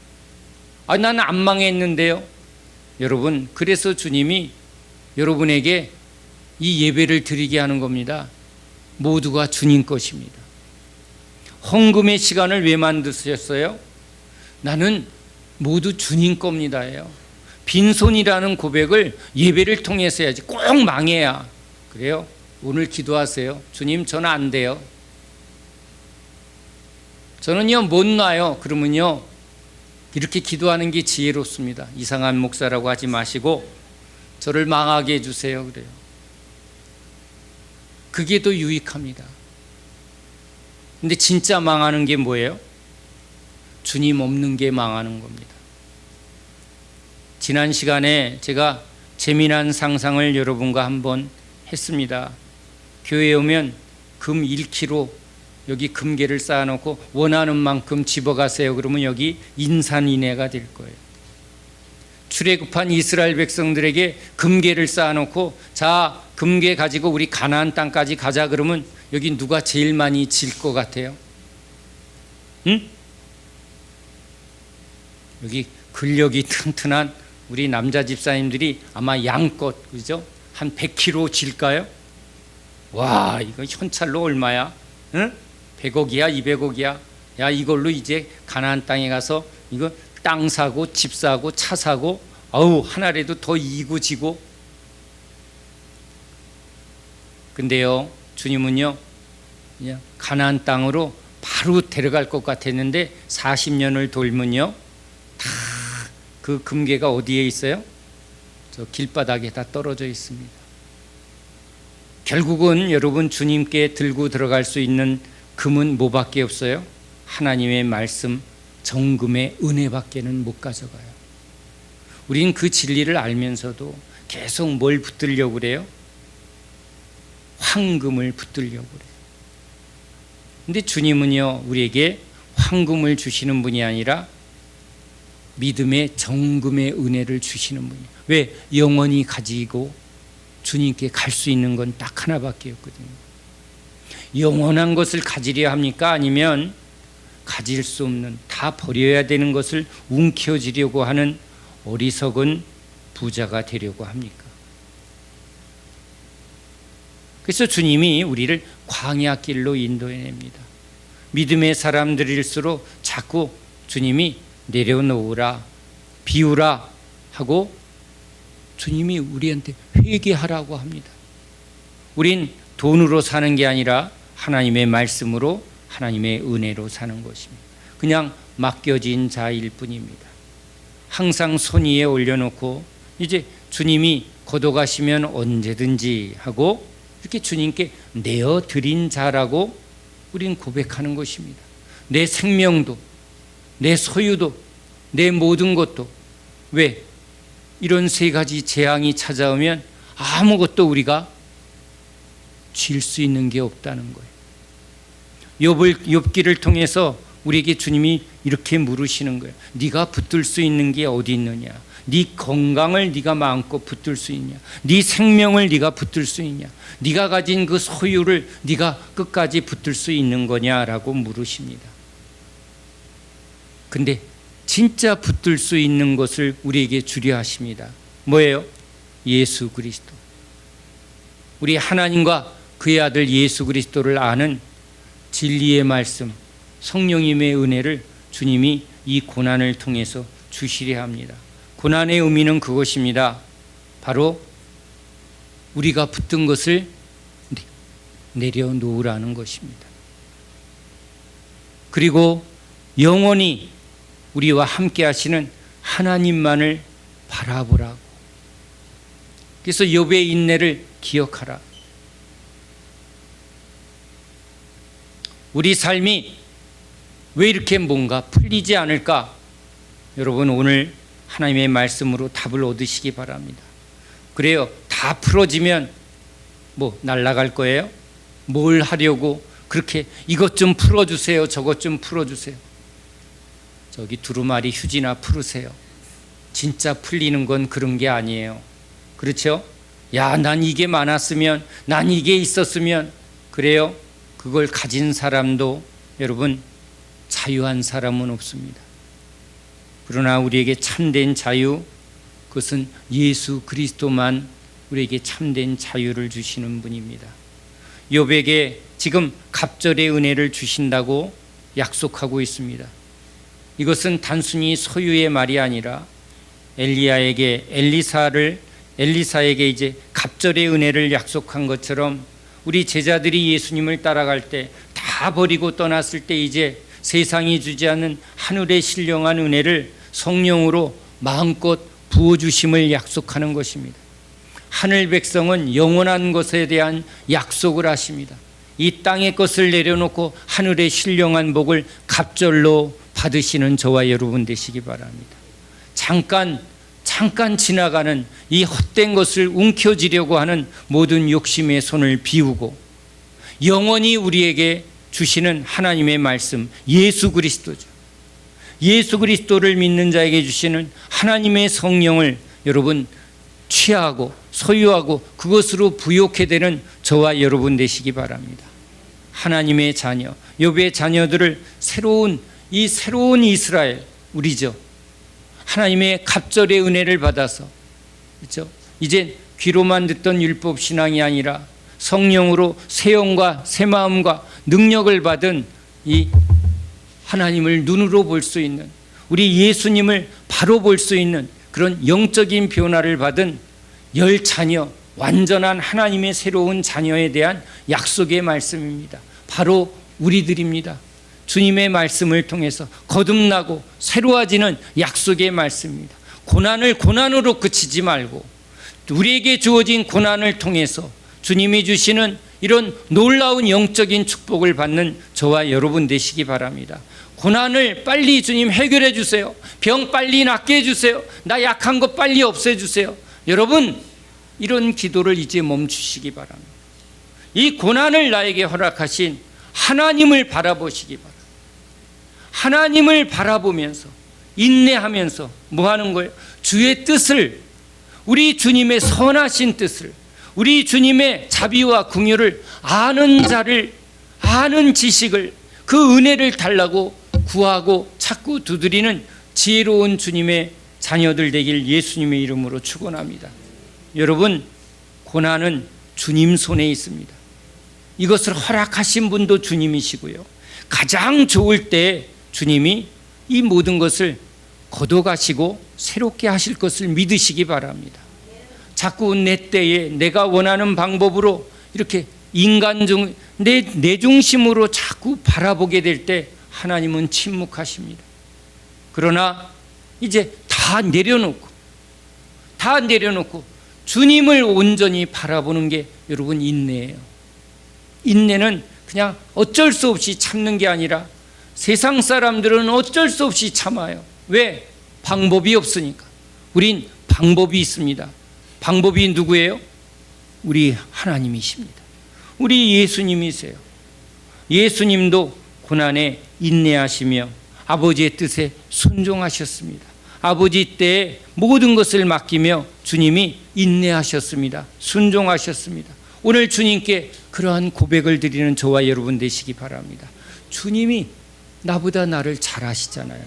나는 안 망했는데요. 여러분, 그래서 주님이 여러분에게 이 예배를 드리게 하는 겁니다. 모두가 주님 것입니다. 헌금의 시간을 왜 만드셨어요? 나는 모두 주님 겁니다예요. 빈손이라는 고백을 예배를 통해서 해야지. 꼭 망해야. 그래요? 오늘 기도하세요. 주님, 저는 안 돼요. 저는요 못 놔요. 그러면요 이렇게 기도하는 게 지혜롭습니다. 이상한 목사라고 하지 마시고 저를 망하게 해주세요. 그래요. 그게 더 유익합니다. 근데 진짜 망하는 게 뭐예요? 주님 없는 게 망하는 겁니다. 지난 시간에 제가 재미난 상상을 여러분과 한번 했습니다. 교회에 오면 금 1kg 여기 금괴를 쌓아놓고 원하는 만큼 집어가세요. 그러면 여기 인산인해가 될 거예요. 출애굽한 이스라엘 백성들에게 금괴를 쌓아놓고 자, 금괴 가지고 우리 가나안 땅까지 가자 그러면 여기 누가 제일 많이 질 것 같아요? 응? 여기 근력이 튼튼한 우리 남자 집사님들이 아마 양껏, 그죠? 한 100kg 질까요? 와, 이거 현찰로 얼마야? 응? 100억이야, 200억이야. 야, 이걸로 이제 가나안 땅에 가서 이거 땅 사고 집 사고 차 사고 하나라도 더 이고 지고. 근데요, 주님은요 그냥 가나안 땅으로 바로 데려갈 것 같았는데 40년을 돌면요 다 그 금괴가 어디에 있어요? 저 길바닥에 다 떨어져 있습니다. 결국은 여러분 주님께 들고 들어갈 수 있는 금은 뭐밖에 없어요? 하나님의 말씀, 정금의 은혜밖에는 못 가져가요. 우린 그 진리를 알면서도 계속 뭘 붙들려고 그래요? 황금을 붙들려고 그래요. 근데 주님은요 우리에게 황금을 주시는 분이 아니라 믿음의 정금의 은혜를 주시는 분이에요. 왜? 영원히 가지고 주님께 갈 수 있는 건 딱 하나밖에 없거든요. 영원한 것을 가지려 합니까? 아니면 가질 수 없는, 다 버려야 되는 것을 움켜쥐려고 하는 어리석은 부자가 되려고 합니까? 그래서 주님이 우리를 광야길로 인도해냅니다. 믿음의 사람들일수록 자꾸 주님이 내려놓으라, 비우라 하고 주님이 우리한테 회개하라고 합니다. 우린 돈으로 사는 게 아니라 하나님의 말씀으로, 하나님의 은혜로 사는 것입니다. 그냥 맡겨진 자일 뿐입니다. 항상 손 위에 올려놓고 이제 주님이 걷어가시면 언제든지 하고 이렇게 주님께 내어드린 자라고 우린 고백하는 것입니다. 내 생명도, 내 소유도, 내 모든 것도. 왜? 이런 세 가지 재앙이 찾아오면 아무것도 우리가 쥘 수 있는 게 없다는 거예요. 욥기를 통해서 우리에게 주님이 이렇게 물으시는 거예요. 네가 붙들 수 있는 게 어디 있느냐? 네 건강을 네가 마음껏 붙들 수 있냐? 네 생명을 네가 붙들 수 있냐? 네가 가진 그 소유를 네가 끝까지 붙들 수 있는 거냐라고 물으십니다. 근데 진짜 붙들 수 있는 것을 우리에게 주려 하십니다. 뭐예요? 예수 그리스도. 우리 하나님과 그의 아들 예수 그리스도를 아는 진리의 말씀, 성령님의 은혜를 주님이 이 고난을 통해서 주시려 합니다. 고난의 의미는 그것입니다. 바로 우리가 붙든 것을 내려놓으라는 것입니다. 그리고 영원히 우리와 함께 하시는 하나님만을 바라보라고. 그래서 욥의 인내를 기억하라. 우리 삶이 왜 이렇게 뭔가 풀리지 않을까? 여러분 오늘 하나님의 말씀으로 답을 얻으시기 바랍니다. 그래요. 다 풀어지면 뭐 날아갈 거예요? 뭘 하려고 그렇게 이것 좀 풀어주세요, 저것 좀 풀어주세요. 저기 두루마리 휴지나 풀으세요. 진짜 풀리는 건 그런 게 아니에요. 그렇죠? 야, 난 이게 많았으면, 난 이게 있었으면. 그래요? 그걸 가진 사람도 여러분 자유한 사람은 없습니다. 그러나 우리에게 참된 자유, 그것은 예수 그리스도만 우리에게 참된 자유를 주시는 분입니다. 욥에게 지금 갑절의 은혜를 주신다고 약속하고 있습니다. 이것은 단순히 소유의 말이 아니라 엘리사에게 이제 갑절의 은혜를 약속한 것처럼 우리 제자들이 예수님을 따라갈 때 다 버리고 떠났을 때 이제 세상이 주지 않는 하늘의 신령한 은혜를 성령으로 마음껏 부어주심을 약속하는 것입니다. 하늘 백성은 영원한 것에 대한 약속을 하십니다. 이 땅의 것을 내려놓고 하늘의 신령한 복을 갑절로 받으시는 저와 여러분 되시기 바랍니다. 잠깐 지나가는 이 헛된 것을 움켜쥐려고 하는 모든 욕심의 손을 비우고 영원히 우리에게 주시는 하나님의 말씀, 예수 그리스도죠. 예수 그리스도를 믿는 자에게 주시는 하나님의 성령을 여러분 취하고 소유하고 그것으로 부욕해 되는 저와 여러분 되시기 바랍니다. 하나님의 자녀, 욥의 자녀들을 새로운 이스라엘, 우리죠. 하나님의 갑절의 은혜를 받아서, 그렇죠? 이제 귀로만 듣던 율법 신앙이 아니라 성령으로 새 영과 새 마음과 능력을 받은 이 하나님을 눈으로 볼 수 있는, 우리 예수님을 바로 볼 수 있는 그런 영적인 변화를 받은 열 자녀, 완전한 하나님의 새로운 자녀에 대한 약속의 말씀입니다. 바로 우리들입니다. 주님의 말씀을 통해서 거듭나고 새로워지는 약속의 말씀입니다. 고난을 고난으로 그치지 말고 우리에게 주어진 고난을 통해서 주님이 주시는 이런 놀라운 영적인 축복을 받는 저와 여러분 되시기 바랍니다. 고난을 빨리 주님 해결해 주세요. 병 빨리 낫게 해주세요. 나 약한 거 빨리 없애주세요. 여러분, 이런 기도를 이제 멈추시기 바랍니다. 이 고난을 나에게 허락하신 하나님을 바라보시기 바랍니다. 하나님을 바라보면서 인내하면서 뭐 하는 거예요? 주의 뜻을, 우리 주님의 선하신 뜻을, 우리 주님의 자비와 긍휼을 아는 자를, 아는 지식을, 그 은혜를 달라고 구하고 찾고 두드리는 지혜로운 주님의 자녀들 되길 예수님의 이름으로 축원합니다. 여러분, 고난은 주님 손에 있습니다. 이것을 허락하신 분도 주님이시고요, 가장 좋을 때 주님이 이 모든 것을 걷어가시고 새롭게 하실 것을 믿으시기 바랍니다. 자꾸 내 때에 내가 원하는 방법으로 이렇게 내 중심으로 자꾸 바라보게 될 때 하나님은 침묵하십니다. 그러나 이제 다 내려놓고 주님을 온전히 바라보는 게 여러분 인내예요. 인내는 그냥 어쩔 수 없이 참는 게 아니라 세상 사람들은 어쩔 수 없이 참아요. 왜? 방법이 없으니까. 우린 방법이 있습니다. 방법이 누구예요? 우리 하나님이십니다. 우리 예수님이세요. 예수님도 고난에 인내하시며 아버지의 뜻에 순종하셨습니다. 아버지 때에 모든 것을 맡기며 주님이 인내하셨습니다. 순종하셨습니다. 오늘 주님께 그러한 고백을 드리는 저와 여러분 되시기 바랍니다. 주님이 나보다 나를 잘 아시잖아요.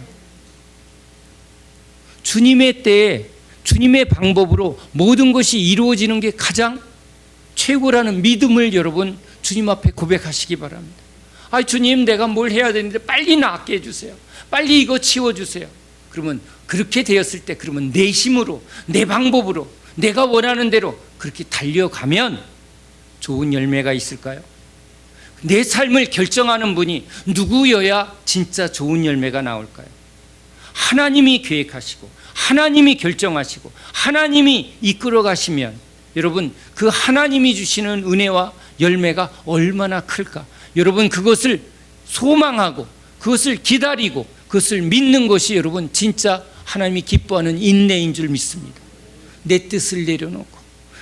주님의 때에 주님의 방법으로 모든 것이 이루어지는 게 가장 최고라는 믿음을 여러분 주님 앞에 고백하시기 바랍니다. 아, 주님, 내가 뭘 해야 되는데 빨리 낫게 해주세요. 빨리 이거 치워주세요. 그러면 그렇게 되었을 때, 그러면 내 힘으로, 내 방법으로, 내가 원하는 대로 그렇게 달려가면 좋은 열매가 있을까요? 내 삶을 결정하는 분이 누구여야 진짜 좋은 열매가 나올까요? 하나님이 계획하시고 하나님이 결정하시고 하나님이 이끌어 가시면 여러분, 그 하나님이 주시는 은혜와 열매가 얼마나 클까? 여러분, 그것을 소망하고 그것을 기다리고 그것을 믿는 것이 여러분 진짜 하나님이 기뻐하는 인내인 줄 믿습니다. 내 뜻을 내려놓고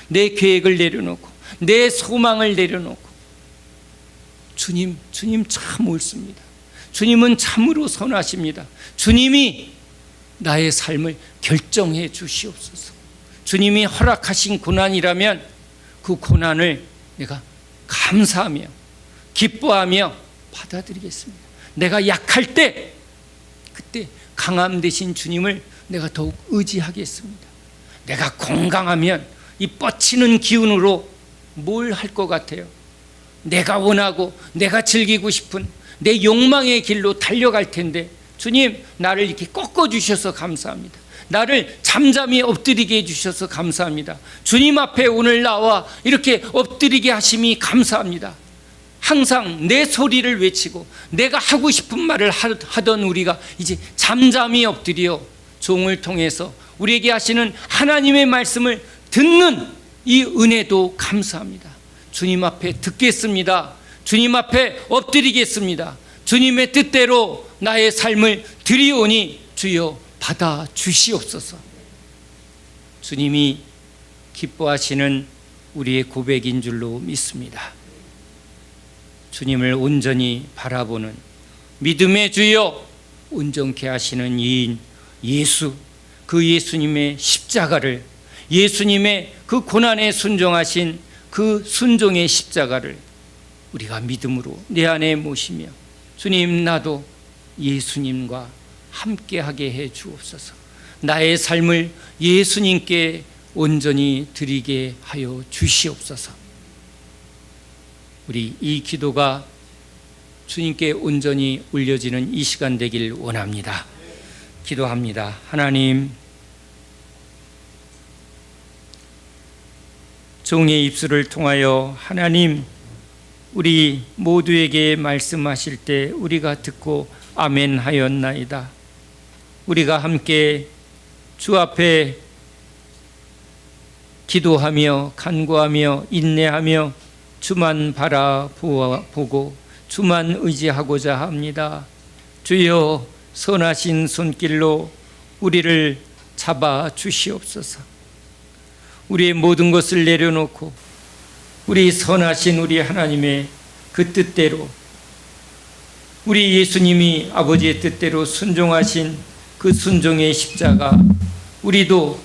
내 계획을 내려놓고 내 소망을 내려놓고 주님 참 옳습니다. 주님은 참으로 선하십니다. 주님이 나의 삶을 결정해 주시옵소서. 주님이 허락하신 고난이라면 그 고난을 내가 감사하며 기뻐하며 받아들이겠습니다. 내가 약할 때 그때 강함 되신 주님을 내가 더욱 의지하겠습니다. 내가 건강하면 이 뻗치는 기운으로 뭘 할 것 같아요? 내가 원하고 내가 즐기고 싶은 내 욕망의 길로 달려갈 텐데 주님 나를 이렇게 꺾어주셔서 감사합니다. 나를 잠잠히 엎드리게 해주셔서 감사합니다. 주님 앞에 오늘 나와 이렇게 엎드리게 하심이 감사합니다. 항상 내 소리를 외치고 내가 하고 싶은 말을 하던 우리가 이제 잠잠히 엎드려 종을 통해서 우리에게 하시는 하나님의 말씀을 듣는 이 은혜도 감사합니다. 주님 앞에 듣겠습니다. 주님 앞에 엎드리겠습니다. 주님의 뜻대로 나의 삶을 드리오니 주여 받아 주시옵소서. 주님이 기뻐하시는 우리의 고백인 줄로 믿습니다. 주님을 온전히 바라보는 믿음의 주여 온전케 하시는 이인 예수, 그 예수님의 십자가를, 예수님의 그 고난에 순종하신 그 순종의 십자가를 우리가 믿음으로 내 안에 모시며 주님 나도 예수님과 함께하게 해 주옵소서. 나의 삶을 예수님께 온전히 드리게 하여 주시옵소서. 우리 이 기도가 주님께 온전히 올려지는 이 시간 되길 원합니다. 기도합니다. 하나님, 종의 입술을 통하여 하나님 우리 모두에게 말씀하실 때 우리가 듣고 아멘 하였나이다. 우리가 함께 주 앞에 기도하며 간구하며 인내하며 주만 바라보고 주만 의지하고자 합니다. 주여 선하신 손길로 우리를 잡아 주시옵소서. 우리의 모든 것을 내려놓고 우리 선하신 우리 하나님의 그 뜻대로 우리 예수님이 아버지의 뜻대로 순종하신 그 순종의 십자가, 우리도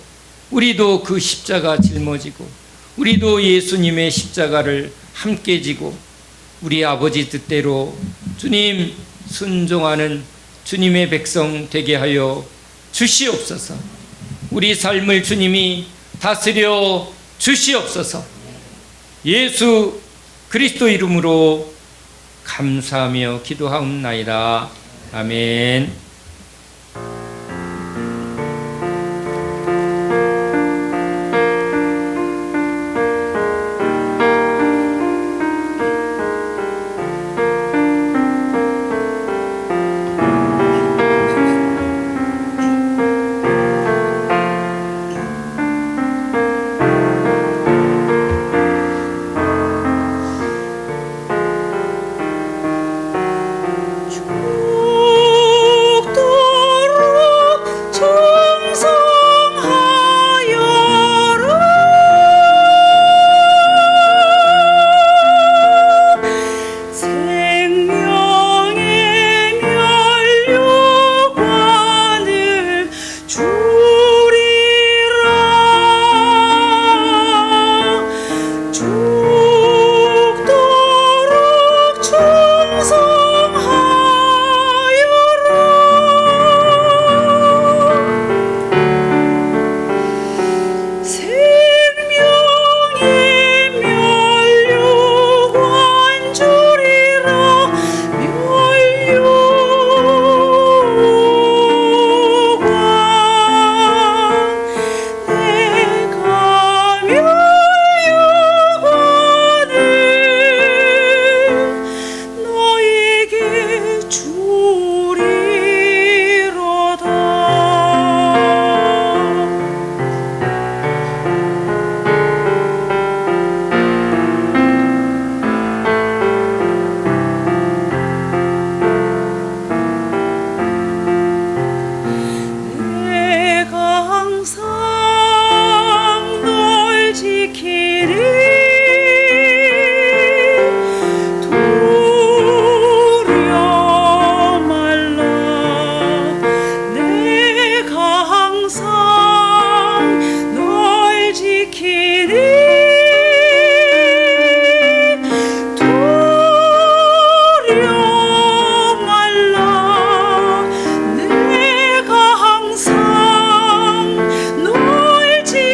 그 십자가 짊어지고 우리도 예수님의 십자가를 함께 지고 우리 아버지 뜻대로 주님 순종하는 주님의 백성 되게 하여 주시옵소서. 우리 삶을 주님이 다스려 주시옵소서. 예수 그리스도 이름으로 감사하며 기도하옵나이다. 아멘.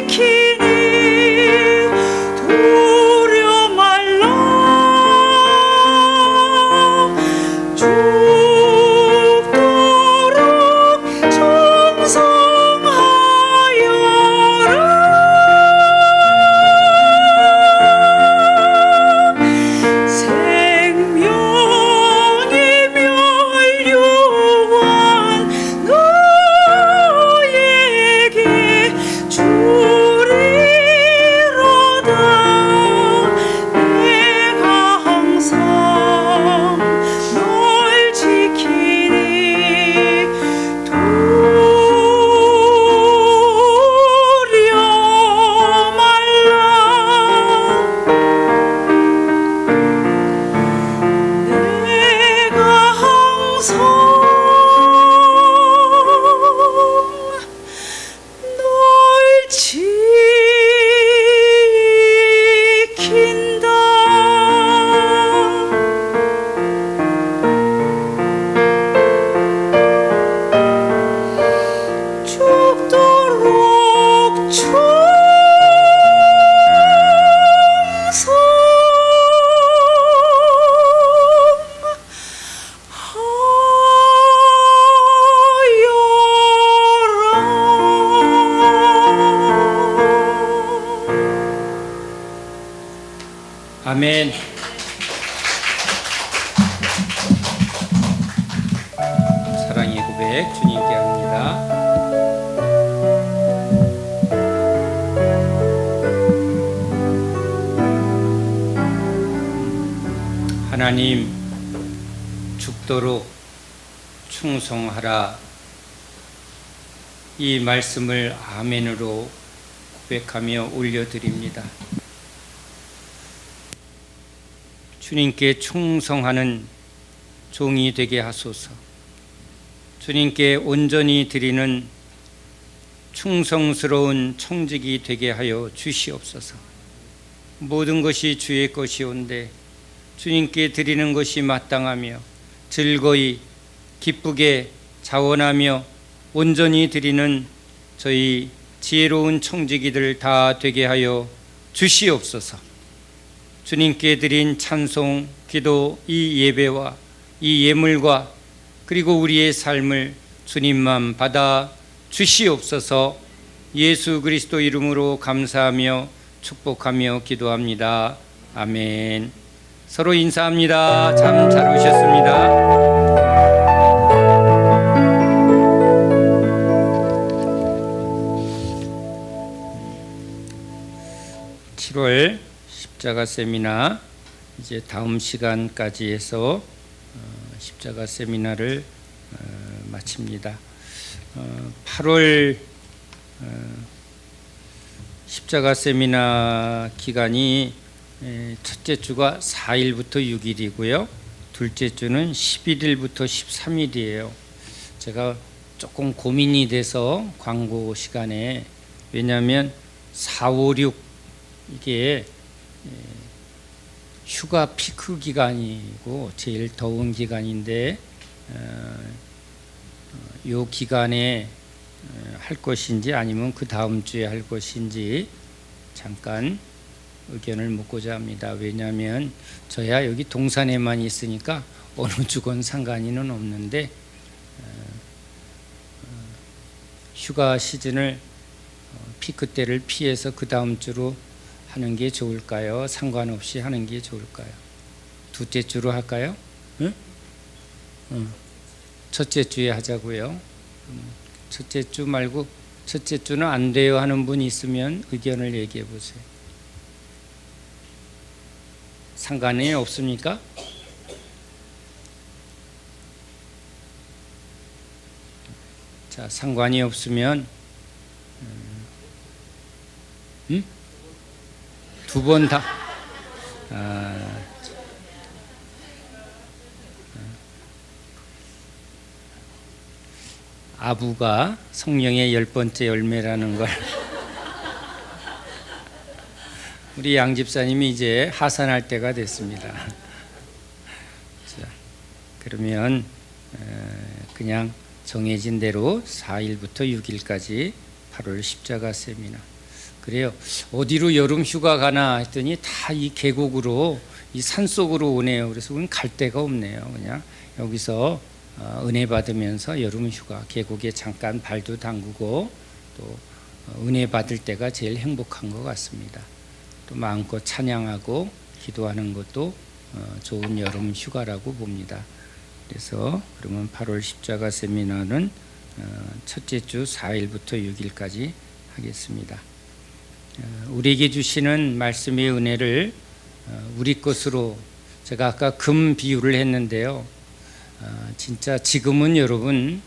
지키니 두려 말라. 죽도록 충성하여라. 생명이 멸류관 너에게 주리로다. 내가 항상 널 지키니 두려 말라. 내가 항상 널 지킨다. 죽도록 충성하여라. 아멘. 사랑의 고백 주님께 합니다. 하나님, 죽도록 충성하라. 이 말씀을 아멘으로 고백하며 올려드립니다. 주님께 충성하는 종이 되게 하소서. 주님께 온전히 드리는 충성스러운 청직이 되게 하여 주시옵소서. 모든 것이 주의 것이온데 주님께 드리는 것이 마땅하며 즐거이 기쁘게 자원하며 온전히 드리는 저희 지혜로운 청지기들 다 되게 하여 주시옵소서. 주님께 드린 찬송, 기도, 이 예배와 이 예물과 그리고 우리의 삶을 주님만 받아 주시옵소서. 예수 그리스도 이름으로 감사하며 축복하며 기도합니다. 아멘. 서로 인사합니다. 참 잘 오셨습니다. 7월 십자가 세미나 이제 다음 시간까지 해서 십자가 세미나를 마칩니다. 8월 십자가 세미나 기간이 첫째 주가 4일부터 6일이고요. 둘째 주는 11일부터 13일이에요. 제가 조금 고민이 돼서 광고 시간에, 왜냐하면 4, 5, 6 이게 휴가 피크 기간이고 제일 더운 기간인데 요 기간에 할 것인지 아니면 그 다음 주에 할 것인지 잠깐 의견을 묻고자 합니다. 왜냐하면 저야 여기 동산에만 있으니까 어느 주건 상관이는 없는데 휴가 시즌을 피크 때를 피해서 그 다음 주로 하는 게 좋을까요? 상관없이 하는 게 좋을까요? 둘째 주로 할까요? 응? 첫째 주에 하자고요. 첫째 주 말고 첫째 주는 안 돼요 하는 분 있으면 의견을 얘기해 보세요. 상관이 없습니까? 자, 상관이 없으면 두 번 다 아부가 성령의 10번째 열매라는 걸 우리 양 집사님이 이제 하산할 때가 됐습니다. 자, 그러면 그냥 정해진 대로 4일부터 6일까지 8월 십자가 세미나, 그래요. 어디로 여름 휴가 가나 했더니 다 이 계곡으로 이 산속으로 오네요. 그래서 우리는 갈 데가 없네요. 그냥 여기서 은혜 받으면서 여름 휴가 계곡에 잠깐 발도 담그고 또 은혜 받을 때가 제일 행복한 것 같습니다. 또 마음껏 찬양하고 기도하는 것도 좋은 여름 휴가라고 봅니다. 그래서 그러면 8월 십자가 세미나는 첫째 주 4일부터 6일까지 하겠습니다. 우리에게 주시는 말씀의 은혜를 우리 것으로, 제가 아까 금 비유를 했는데요. 진짜 지금은 여러분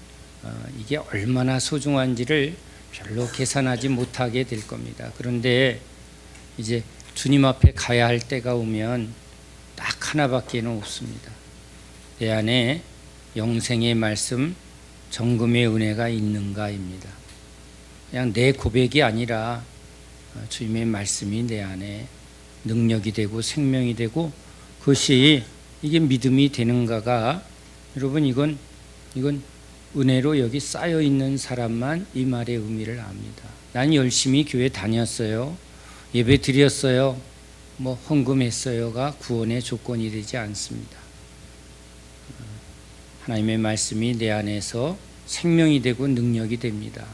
이게 얼마나 소중한지를 별로 계산하지 못하게 될 겁니다. 그런데 이제 주님 앞에 가야 할 때가 오면 딱 하나밖에는 없습니다. 내 안에 영생의 말씀, 정금의 은혜가 있는가입니다. 그냥 내 고백이 아니라 주님의 말씀이 내 안에 능력이 되고 생명이 되고 그것이 이게 믿음이 되는가가, 여러분 이건 은혜로 여기 쌓여 있는 사람만 이 말의 의미를 압니다. 난 열심히 교회 다녔어요, 예배 드렸어요, 뭐 헌금했어요가 구원의 조건이 되지 않습니다. 하나님의 말씀이 내 안에서 생명이 되고 능력이 됩니다.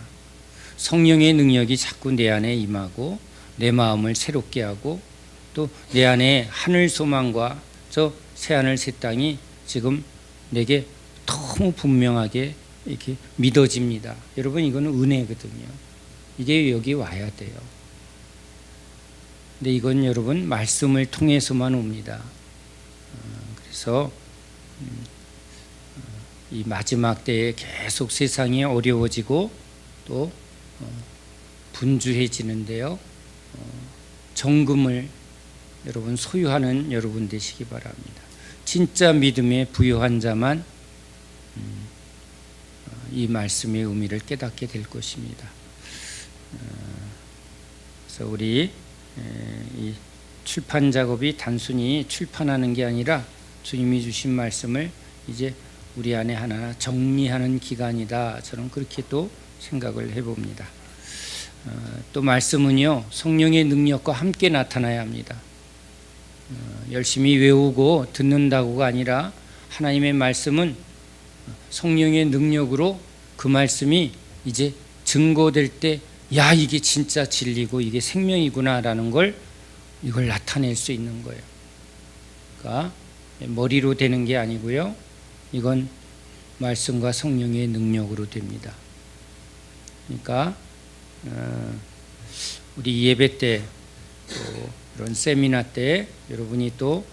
성령의 능력이 자꾸 내 안에 임하고 내 마음을 새롭게 하고 또 내 안에 하늘 소망과 저 새하늘 새 땅이 지금 내게 너무 분명하게 이렇게 믿어집니다. 여러분 이거는 은혜거든요. 이게 여기 와야 돼요. 근데 이건 여러분 말씀을 통해서만 옵니다. 그래서 이 마지막 때에 계속 세상이 어려워지고 또 분주해지는데요. 정금을 여러분 소유하는 여러분 되시기 바랍니다. 진짜 믿음에 부유한 자만 이 말씀의 의미를 깨닫게 될 것입니다. 그래서 우리 이 출판 작업이 단순히 출판하는 게 아니라 주님이 주신 말씀을 이제 우리 안에 하나하나 정리하는 기간이다. 저는 그렇게 또 생각을 해봅니다. 또 말씀은요 성령의 능력과 함께 나타나야 합니다. 열심히 외우고 듣는다고가 아니라 하나님의 말씀은 성령의 능력으로 그 말씀이 이제 증거될 때, 야 이게 진짜 진리고 이게 생명이구나라는 걸 이걸 나타낼 수 있는 거예요. 그러니까 머리로 되는 게 아니고요, 이건 말씀과 성령의 능력으로 됩니다. 그러니까 우리 예배 때 또 이런 세미나 때 여러분이 또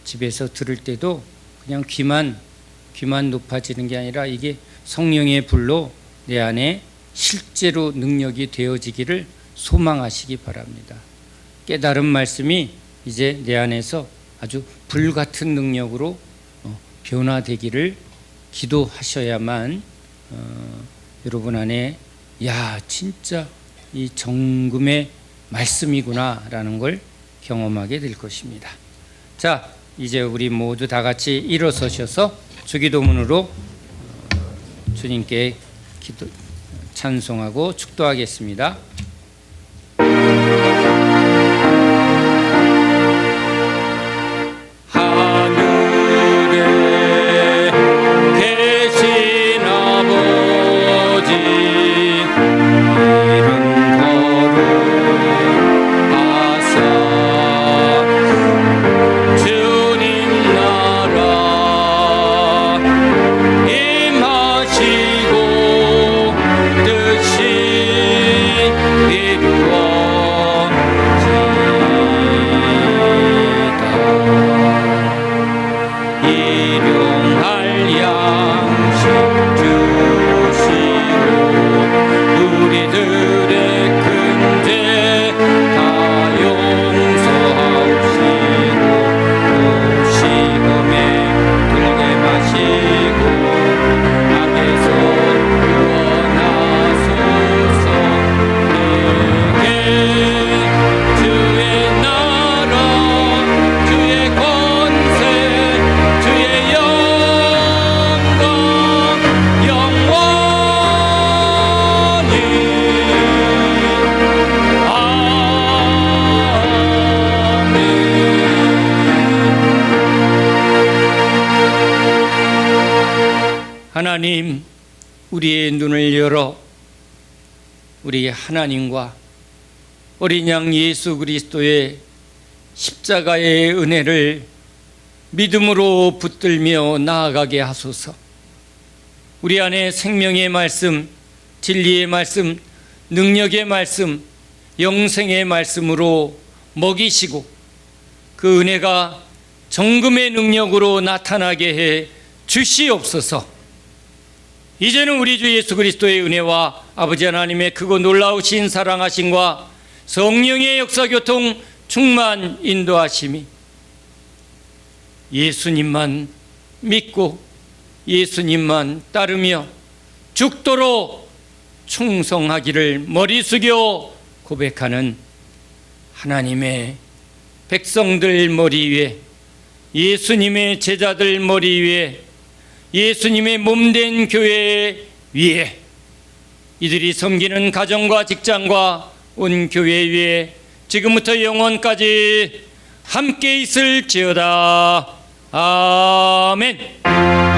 집에서 들을 때도 그냥 귀만 높아지는 게 아니라 이게 성령의 불로 내 안에 실제로 능력이 되어지기를 소망하시기 바랍니다. 깨달은 말씀이 이제 내 안에서 아주 불같은 능력으로 변화되기를 기도하셔야만 여러분 안에 야 진짜 이 정금의 말씀이구나라는 걸 경험하게 될 것입니다. 자, 이제 우리 모두 다 같이 일어서셔서 주기도문으로 주님께 찬송하고 축도하겠습니다. 임하시고 뜻이 하나님, 우리의 눈을 열어 우리 하나님과 어린 양 예수 그리스도의 십자가의 은혜를 믿음으로 붙들며 나아가게 하소서. 우리 안에 생명의 말씀, 진리의 말씀, 능력의 말씀, 영생의 말씀으로 먹이시고 그 은혜가 정금의 능력으로 나타나게 해 주시옵소서. 이제는 우리 주 예수 그리스도의 은혜와 아버지 하나님의 크고 놀라우신 사랑하심과 성령의 역사교통 충만 인도하심이 예수님만 믿고 예수님만 따르며 죽도록 충성하기를 머리 숙여 고백하는 하나님의 백성들 머리 위에, 예수님의 제자들 머리 위에, 예수님의 몸된 교회 위에, 이들이 섬기는 가정과 직장과 온 교회 위에 지금부터 영원까지 함께 있을지어다. 아멘.